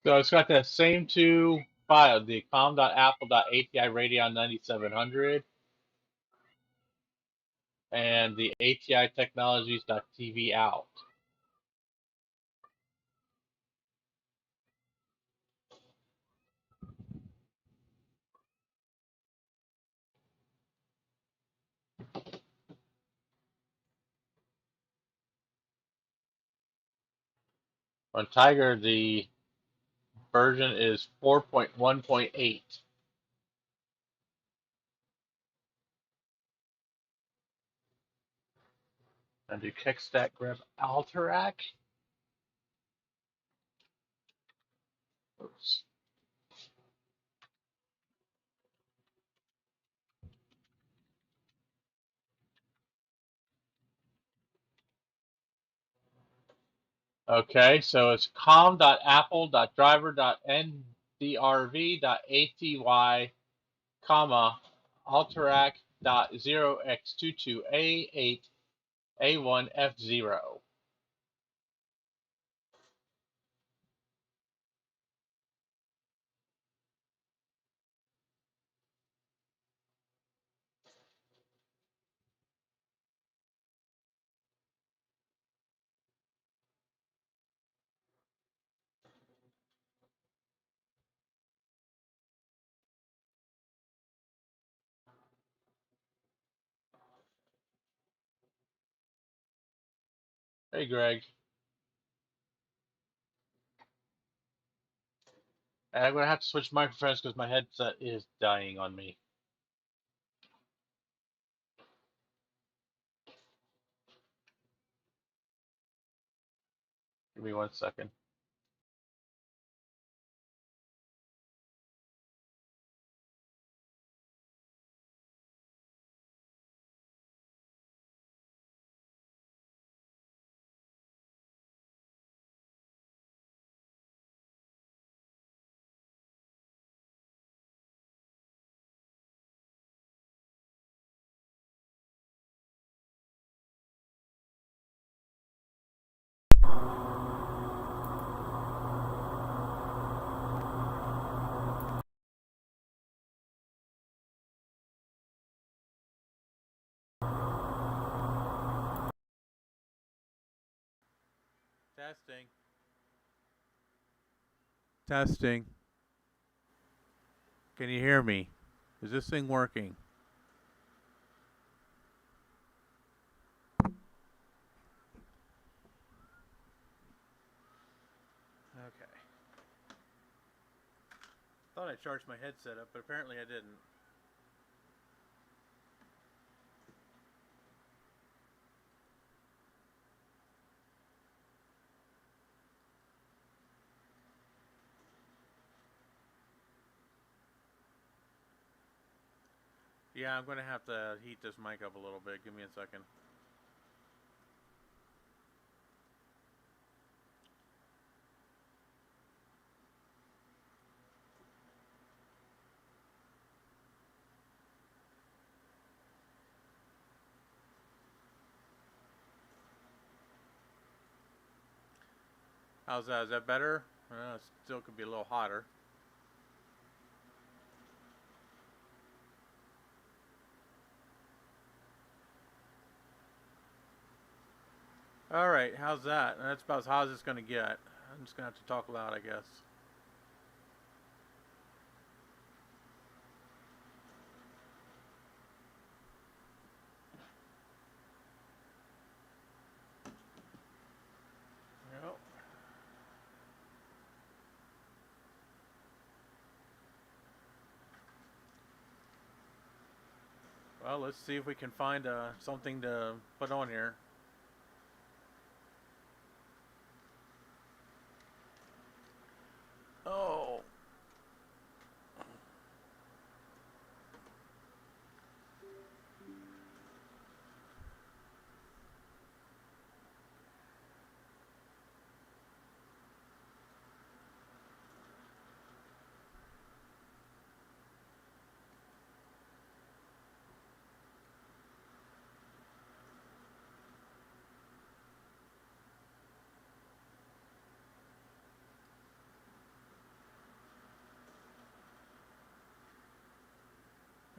So it's got that same two files, the com.apple.ati Radeon 9700 and the ATI Technologies.tv out. On Tiger, the version is 4.1.8. And do kickstack grab Alterac. Oops. Okay, so it's com.apple.driver.ndrv.aty, comma, alterac.0x22A8A1F0. Hey, Greg. I'm gonna have to switch microphones because my headset is dying on me. Give me 1 second. Testing. Testing. Can you hear me? Is this thing working? Okay. Thought I charged my headset up, but apparently I didn't. Yeah, I'm gonna have to heat this mic up a little bit. Give me a second. How's that? Is that better? It still could be a little hotter. All right, how's that? That's about as hot as it's gonna get. I'm just gonna have to talk loud, I guess. Yep. Well, let's see if we can find something to put on here. Oh.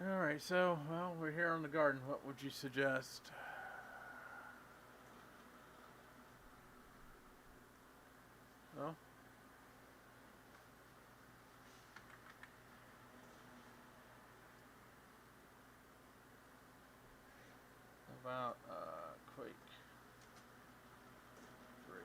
All right, so, well, we're here in the garden. What would you suggest? Well, about Quake 3.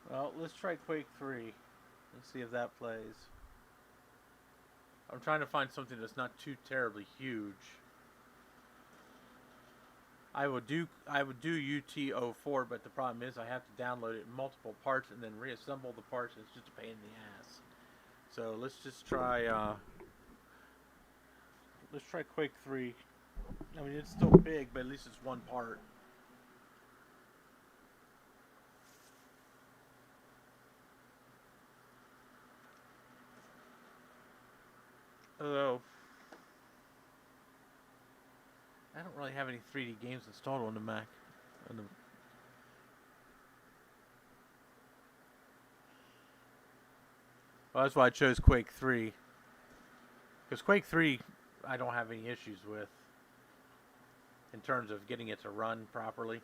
Well, let's try Quake 3. Let's see if that plays. I'm trying to find something that's not too terribly huge. I would do UT04, but the problem is I have to download it in multiple parts and then reassemble the parts, and it's just a pain in the ass. So let's just try Quake 3. I mean, it's still big, but at least it's one part. Although I don't really have any 3D games installed on the Mac. Well, that's why I chose Quake 3. Because Quake 3, I don't have any issues with in terms of getting it to run properly.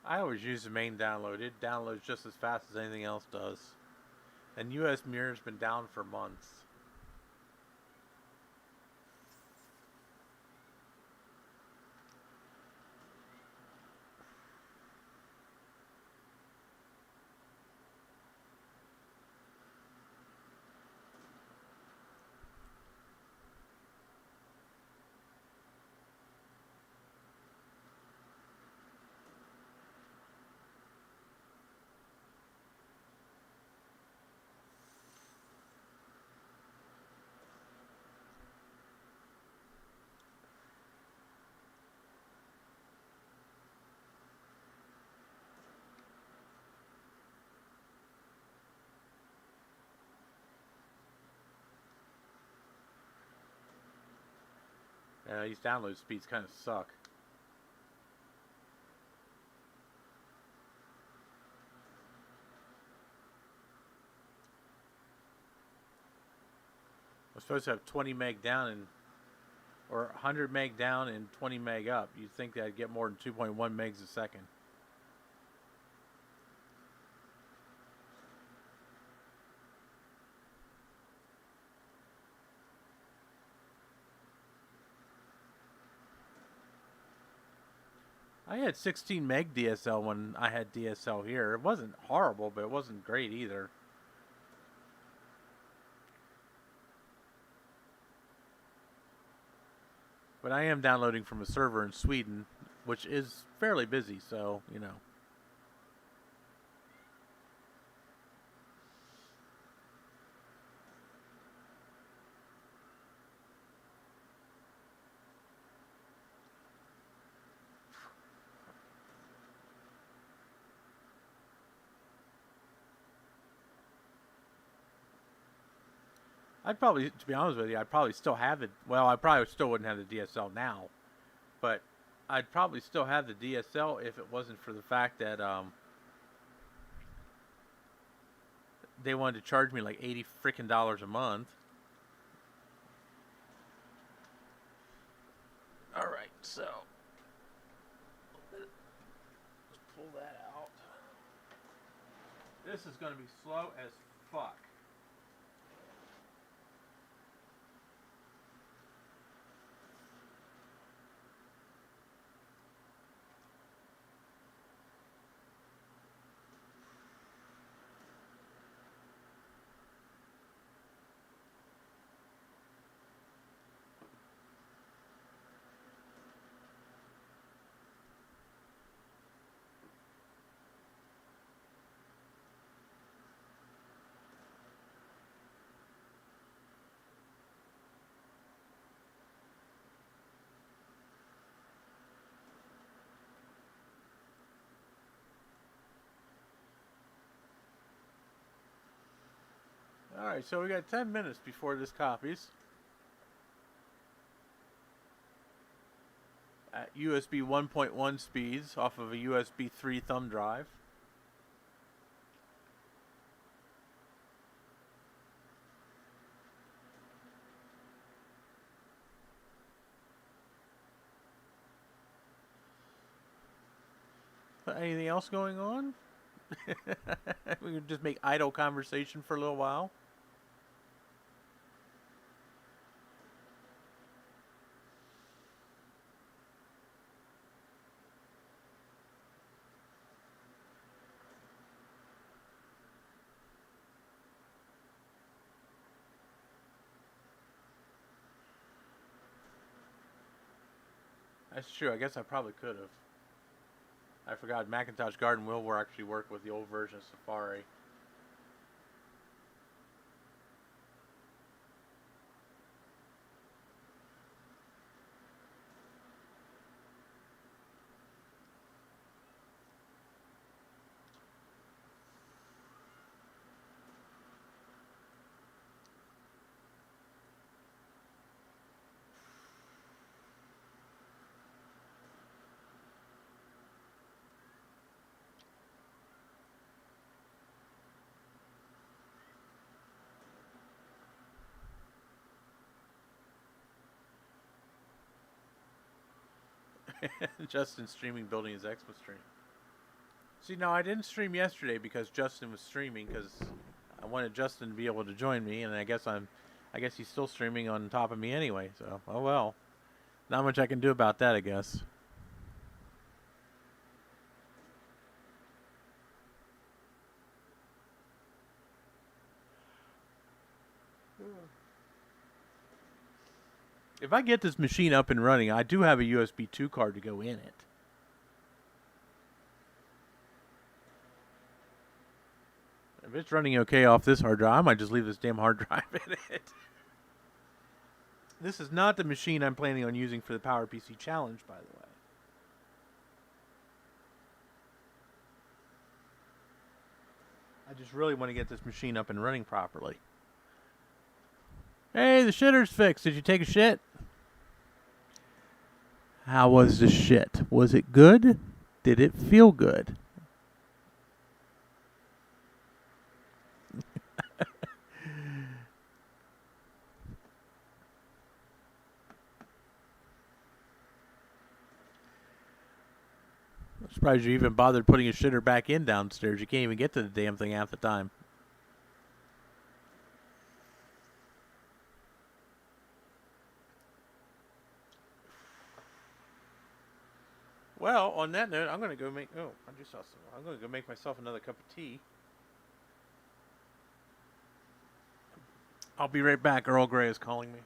I always use the main download. It downloads just as fast as anything else does. And US Mirror's been down for months. These download speeds kind of suck. We're supposed to have 20 meg down and or 100 meg down and 20 meg up. You'd think that'd get more than 2.1 megs a second. I had 16 meg DSL when I had DSL here. It wasn't horrible, but it wasn't great either. But I am downloading from a server in Sweden, which is fairly busy, so, you know. I'd probably, to be honest with you, I'd probably still have it. Well, I probably still wouldn't have the DSL now, but I'd probably still have the DSL if it wasn't for the fact that they wanted to charge me like $80 freaking a month. All right, so let's pull that out. This is going to be slow as fuck. Alright, so we got 10 minutes before this copies. At USB 1.1 speeds off of a USB 3 thumb drive. Anything else going on? We could just make idle conversation for a little while. That's true. I guess I probably could have. I forgot Macintosh Garden will actually work with the old version of Safari. Justin streaming building his Expo stream. See, now I didn't stream yesterday because Justin was streaming because I wanted Justin to be able to join me, and I guess he's still streaming on top of me anyway. So, oh well, not much I can do about that, I guess. If I get this machine up and running, I do have a USB 2 card to go in it. If it's running okay off this hard drive, I might just leave this damn hard drive in it. This is not the machine I'm planning on using for the PowerPC Challenge, by the way. I just really want to get this machine up and running properly. Hey, the shitter's fixed. Did you take a shit? How was the shit? Was it good? Did it feel good? I'm surprised you even bothered putting a shitter back in downstairs. You can't even get to the damn thing half the time. Well, on that note, I'm going to go make... Oh, I just saw some. I'm going to go make myself another cup of tea. I'll be right back. Earl Grey is calling me.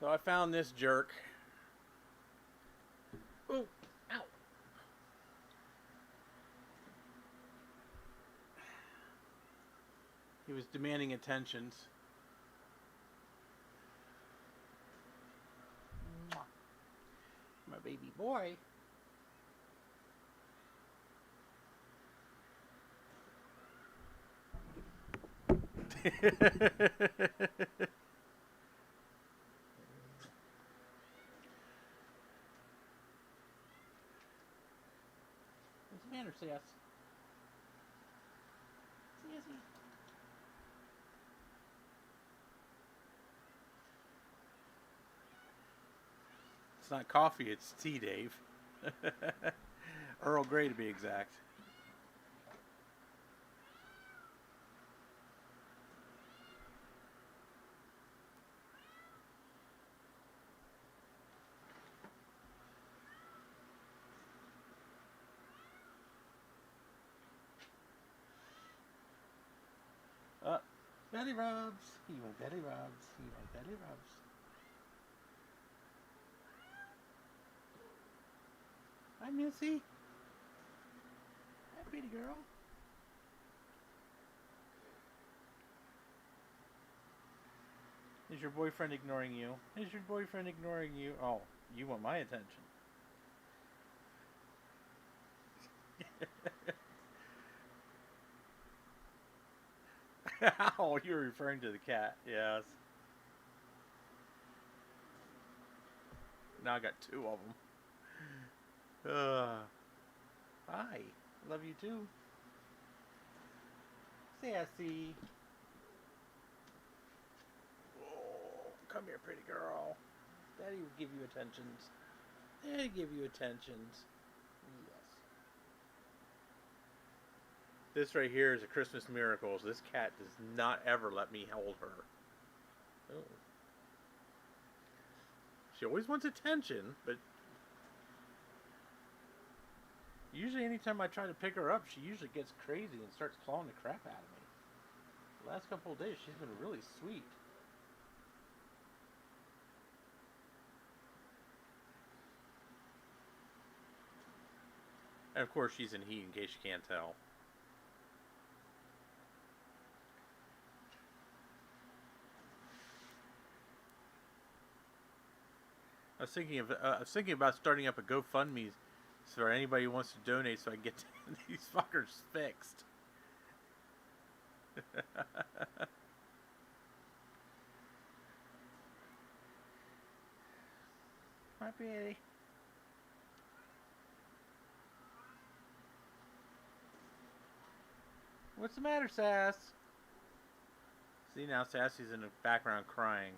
So I found this jerk. Ooh, ow. He was demanding attentions. baby boy. What's the matter, Sass? Sassy. It's not coffee, it's tea, Dave. Earl Grey to be exact. Belly rubs. You want belly rubs. You want belly rubs. Hi, Missy. Hi, pretty girl. Is your boyfriend ignoring you? Is your boyfriend ignoring you? Oh, you want my attention. Oh, you're referring to the cat. Yes. Now I got two of them. Hi. Love you too. Sassy. Oh, come here, pretty girl. Daddy will give you attentions. Daddy give you attentions. Yes. This right here is a Christmas miracle. This cat does not ever let me hold her. Oh. She always wants attention, but usually anytime I try to pick her up, she usually gets crazy and starts clawing the crap out of me. The last couple of days, she's been really sweet. And of course, she's in heat in case you can't tell. I was thinking about starting up a GoFundMe so anybody who wants to donate so I can get these fuckers fixed. My baby. What's the matter, Sass? See, now Sassy's in the background crying.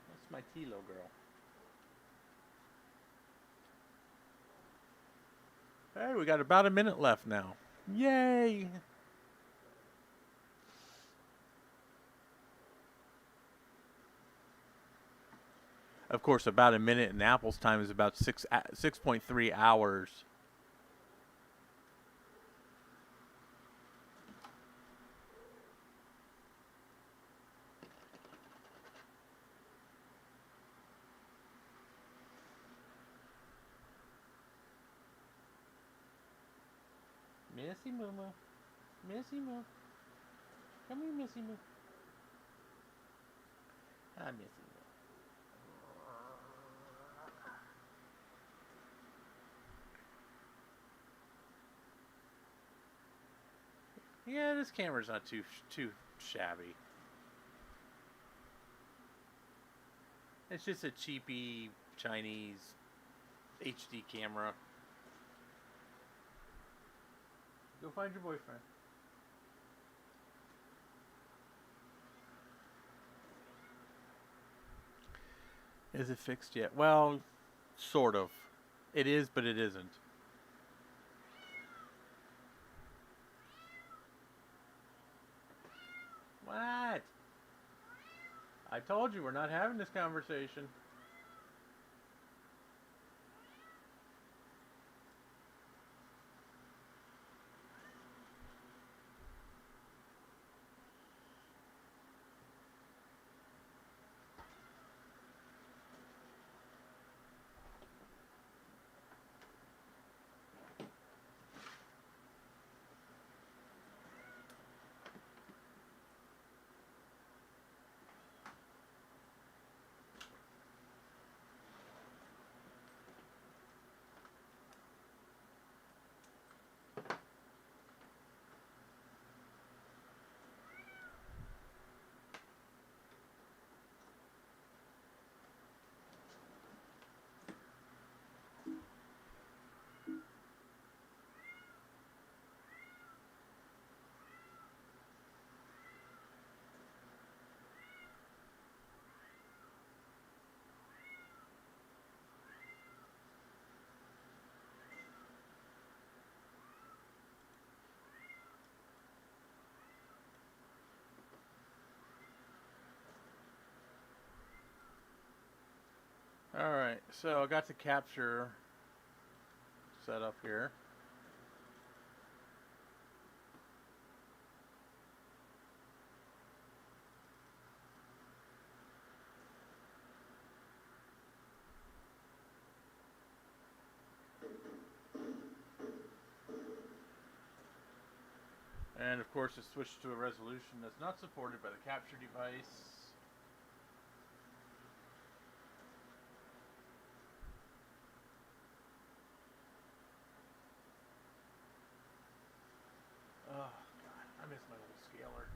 That's my Tilo girl. Hey, we got about a minute left now. Yay! Of course, about a minute in Apple's time is about 6.3 hours. Missy Moo Moo. Missy Moo. Come here, Missy Moo. Hi, Missy Moo. Yeah, this camera's not too shabby. It's just a cheapy Chinese HD camera. Go find your boyfriend. Is it fixed yet? Well, sort of. It is, but it isn't. What? I told you we're not having this conversation. Alright, so I got the capture set up here. And of course, it's switched to a resolution that's not supported by the capture device. Oh, God, I miss my little scaler.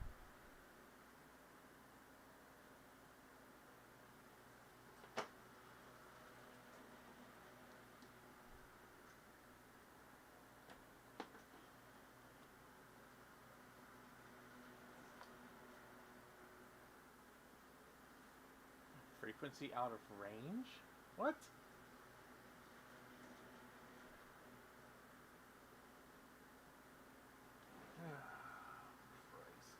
Frequency out of range? What? Christ.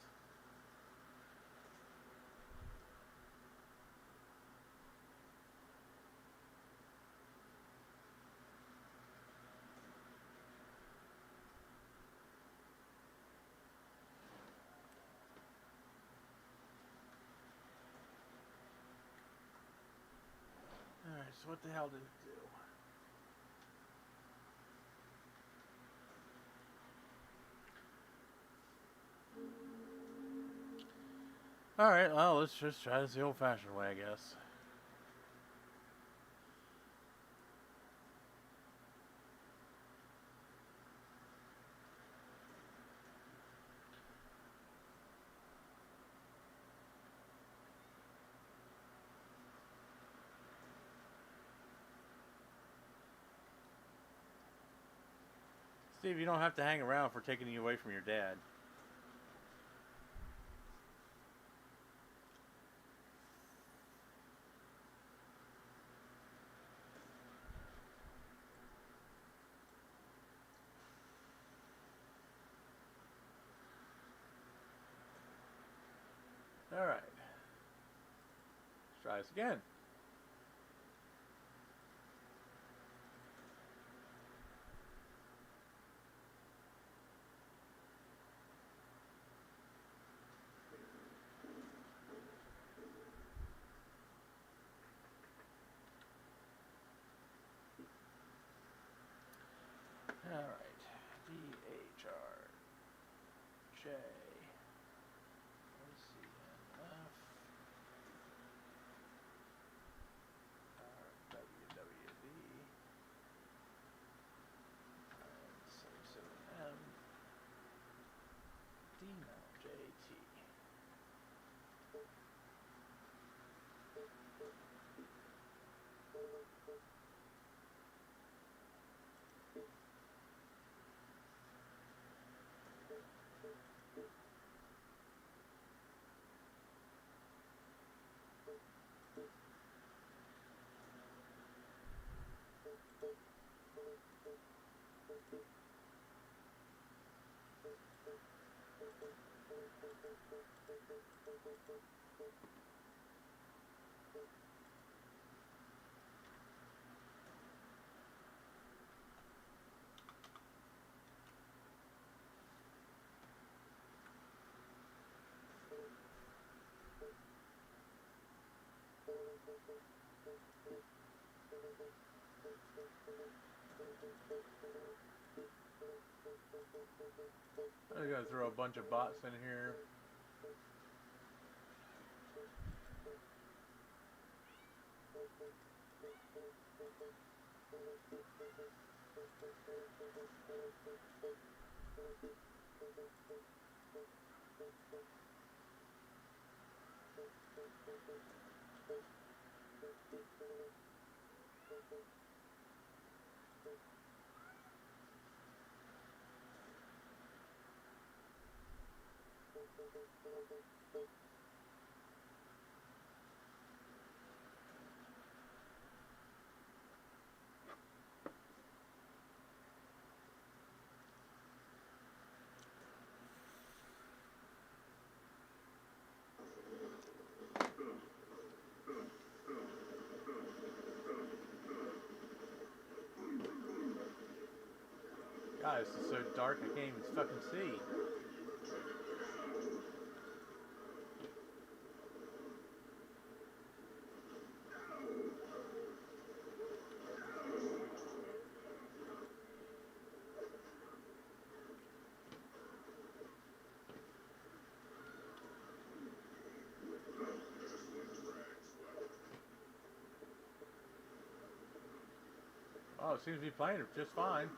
Alright, so what the hell did it do? Alright, well, let's just try this the old-fashioned way, I guess. Steve, you don't have to hang around for taking you away from your dad. Alright. Let's try this again. Alright. DHRJ. OCNF. WWD. M. D9JT. I'm gonna throw a bunch of bots in here. God, this is so dark I can't even fucking see. Oh, it seems to be playing it just fine.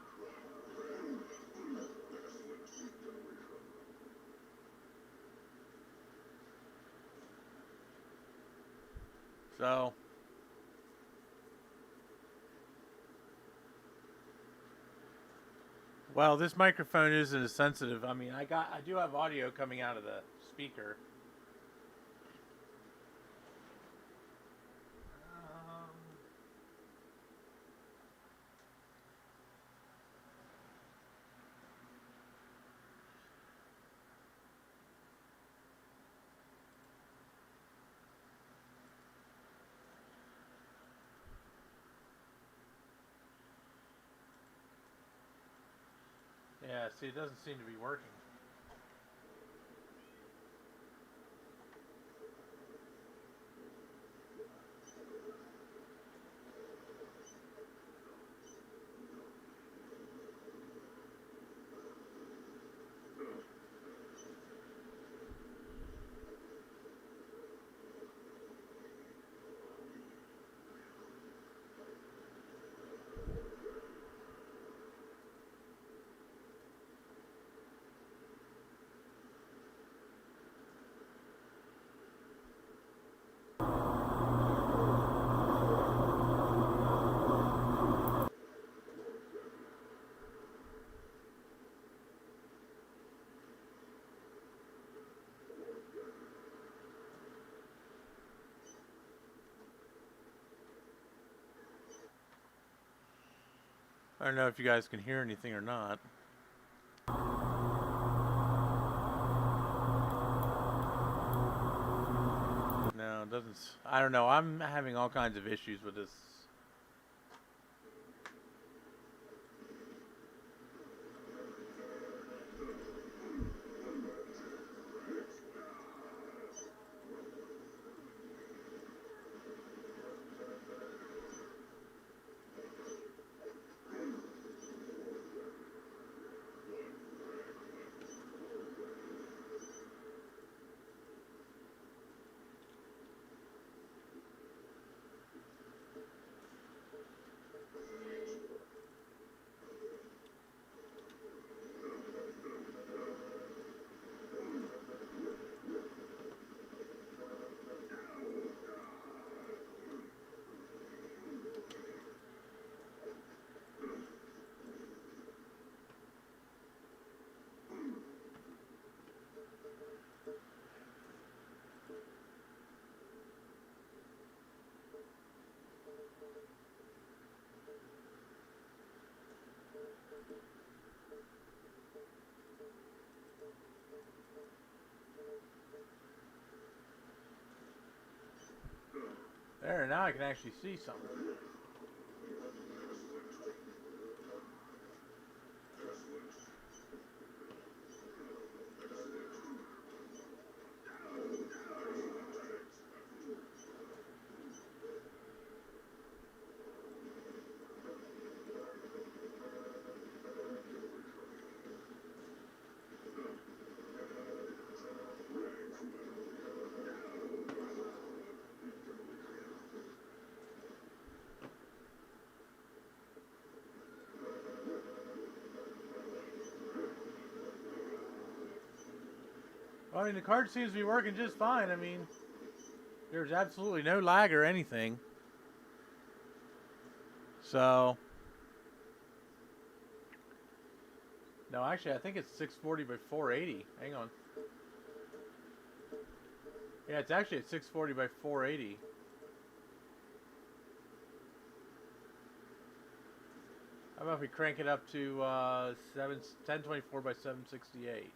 So, well, this microphone isn't as sensitive. I mean, I do have audio coming out of the speaker. Yeah, see, it doesn't seem to be working. I don't know if you guys can hear anything or not. No, it doesn't. I don't know. I'm having all kinds of issues with this. There, now I can actually see something. I mean, the card seems to be working just fine. I mean, there's absolutely no lag or anything. So, no, actually, I think it's 640 by 480. Hang on. Yeah, it's actually at 640 by 480. How about if we crank it up to 1024 by 768?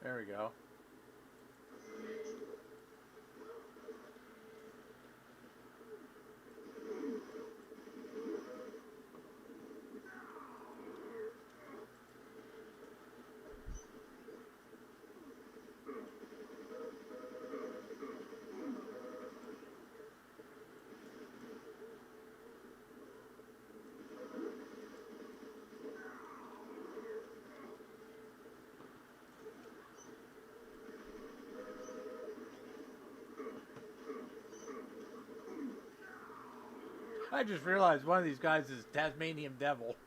There we go. I just realized one of these guys is Tasmanian Devil.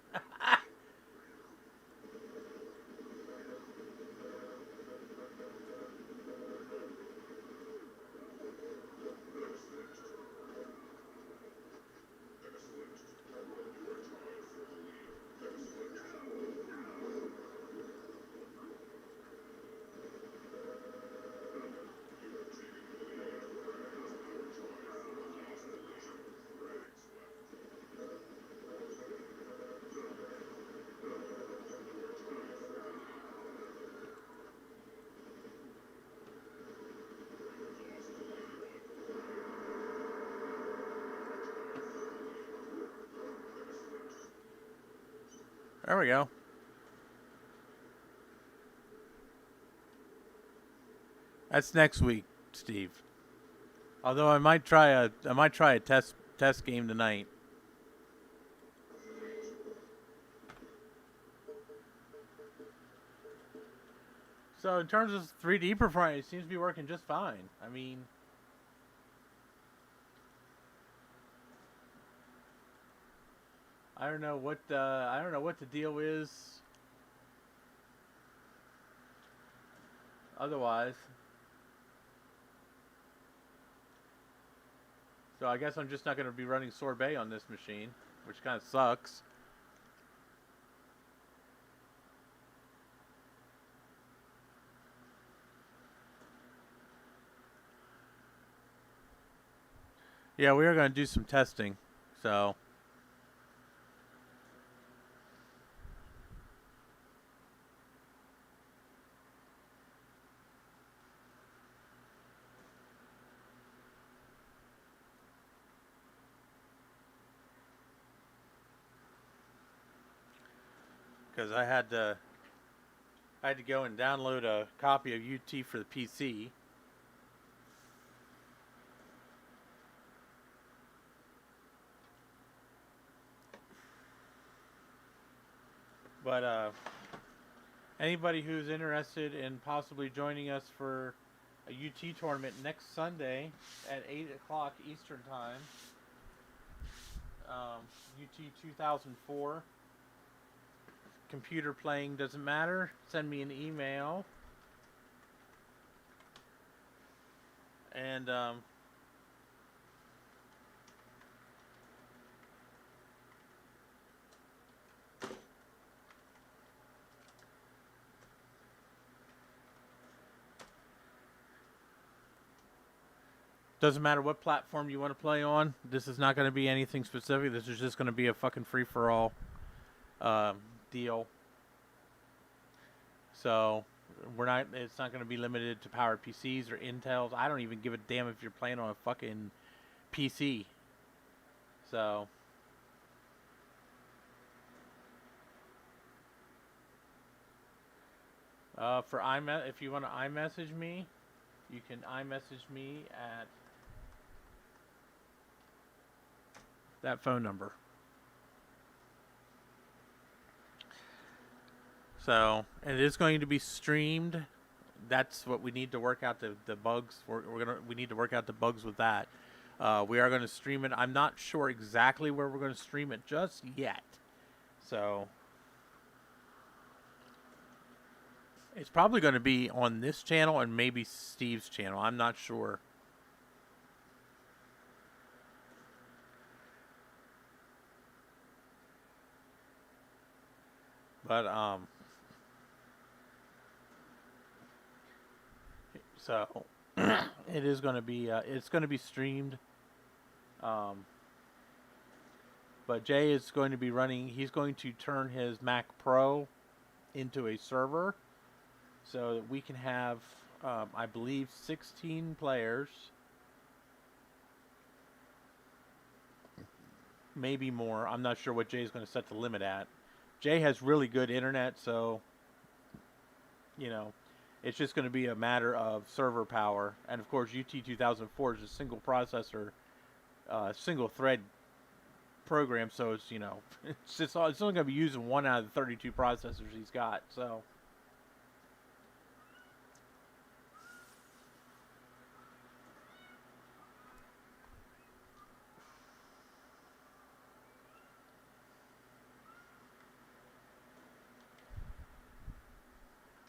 There we go. That's next week, Steve. Although I might try a test game tonight. So in terms of 3D performance, it seems to be working just fine. I mean, I don't know what the deal is. Otherwise, so I guess I'm just not going to be running Sorbet on this machine, which kind of sucks. Yeah, we are going to do some testing. So, because I had to go and download a copy of UT for the PC. But anybody who's interested in possibly joining us for a UT tournament next Sunday at 8 o'clock Eastern Time, UT 2004, computer playing doesn't matter, send me an email. And doesn't matter what platform you want to play on. This is not going to be anything specific. This is just going to be a fucking free-for-all deal. So it's not going to be limited to powered PCs or Intels. I don't even give a damn if you're playing on a fucking PC. So if you want to iMessage me, you can iMessage me at that phone number. So, and it is going to be streamed. That's what we need to work out the bugs. We need to work out the bugs with that. We are going to stream it. I'm not sure exactly where we're going to stream it just yet. So, it's probably going to be on this channel and maybe Steve's channel. I'm not sure. But so it is going to be it's going to be streamed. But Jay is going to be running. He's going to turn his Mac Pro into a server, so that we can have, I believe, 16 players, maybe more. I'm not sure what Jay's going to set the limit at. Jay has really good internet, so it's just going to be a matter of server power. And of course, UT 2004 is a single processor, single thread program, so it's it's only going to be using one out of the 32 processors he's got. So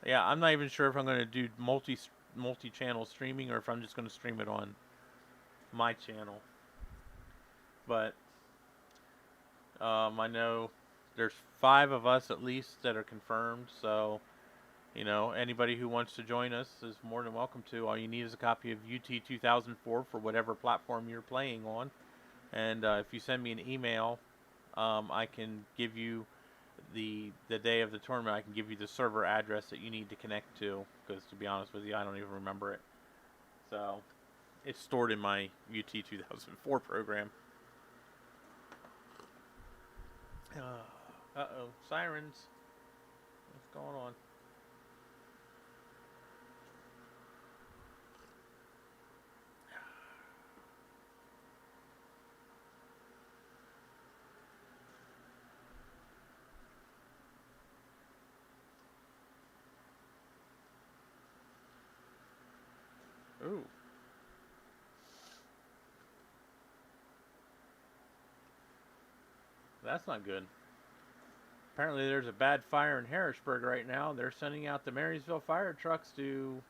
Yeah, I'm not even sure if I'm going to do multi-channel streaming or if I'm just going to stream it on my channel. But I know there's 5 of us at least that are confirmed, so you know, anybody who wants to join us is more than welcome to. All you need is a copy of UT 2004 for whatever platform you're playing on. And if you send me an email, I can give you the day of the tournament. I can give you the server address that you need to connect to. Because to be honest with you, I don't even remember it. So it's stored in my UT 2004 program. Uh-oh, sirens. What's going on? Ooh. That's not good. Apparently there's a bad fire in Harrisburg right now. They're sending out the Marysville fire trucks to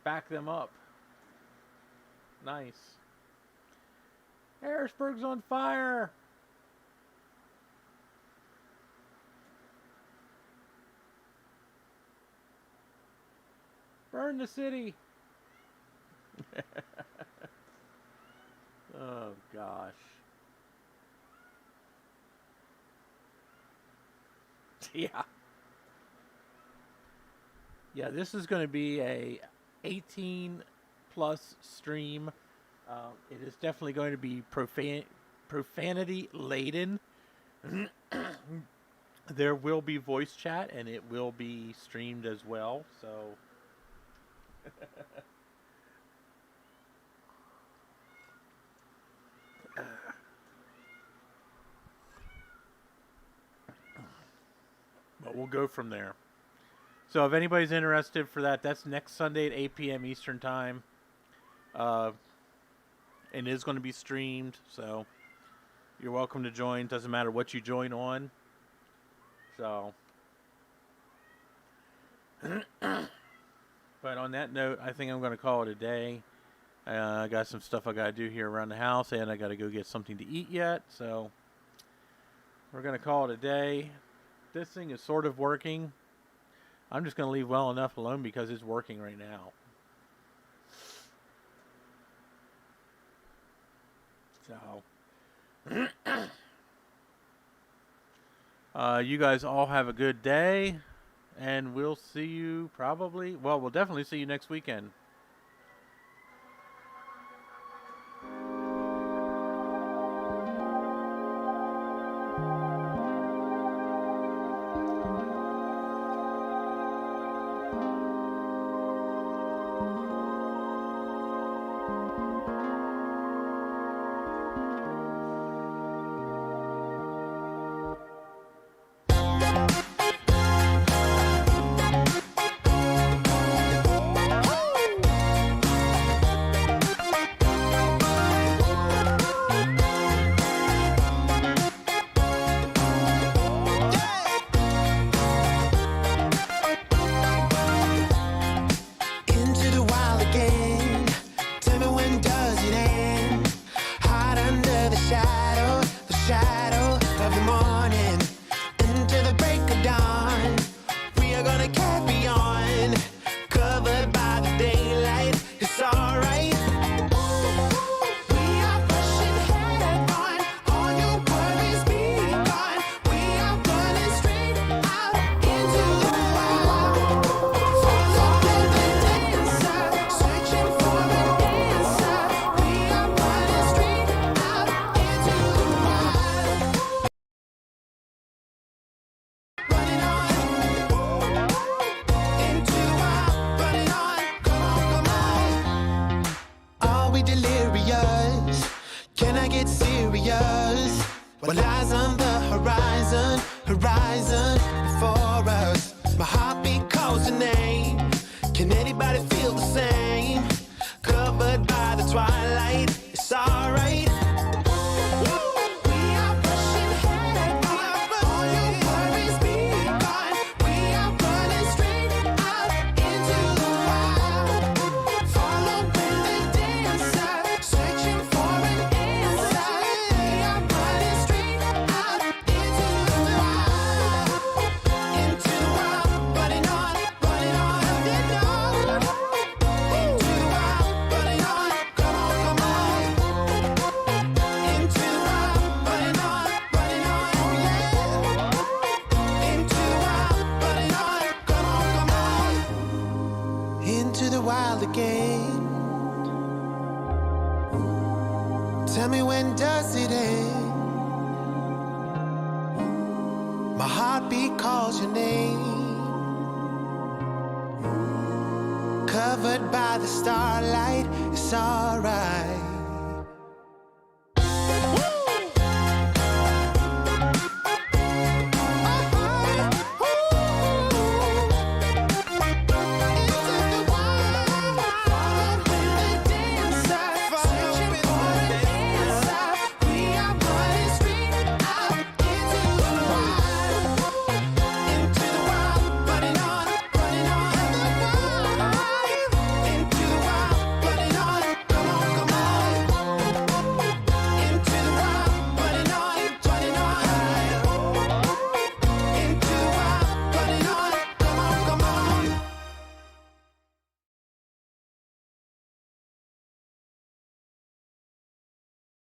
back them up. Nice. Harrisburg's on fire! Burn the city! Oh, gosh. Yeah. Yeah, this is going to be a 18 plus stream. It is definitely going to be profanity laden. There will be voice chat and it will be streamed as well, so but we'll go from there. So if anybody's interested for that, that's next Sunday at 8 p.m. Eastern Time. And it is going to be streamed, so you're welcome to join. Doesn't matter what you join on. So, but on that note, I think I'm going to call it a day. I got some stuff I got to do here around the house, and I got to go get something to eat yet. So we're going to call it a day. This thing is sort of working. I'm just going to leave well enough alone because it's working right now. So, you guys all have a good day, and we'll see you probably, well, we'll definitely see you next weekend. What lies on the horizon, horizon before us. My heartbeat calls your name. Can anybody feel the same? Covered by the twilight, it's alright. We are the wild again. Tell me, when does it end? My heartbeat calls your name. Covered by the starlight, it's alright.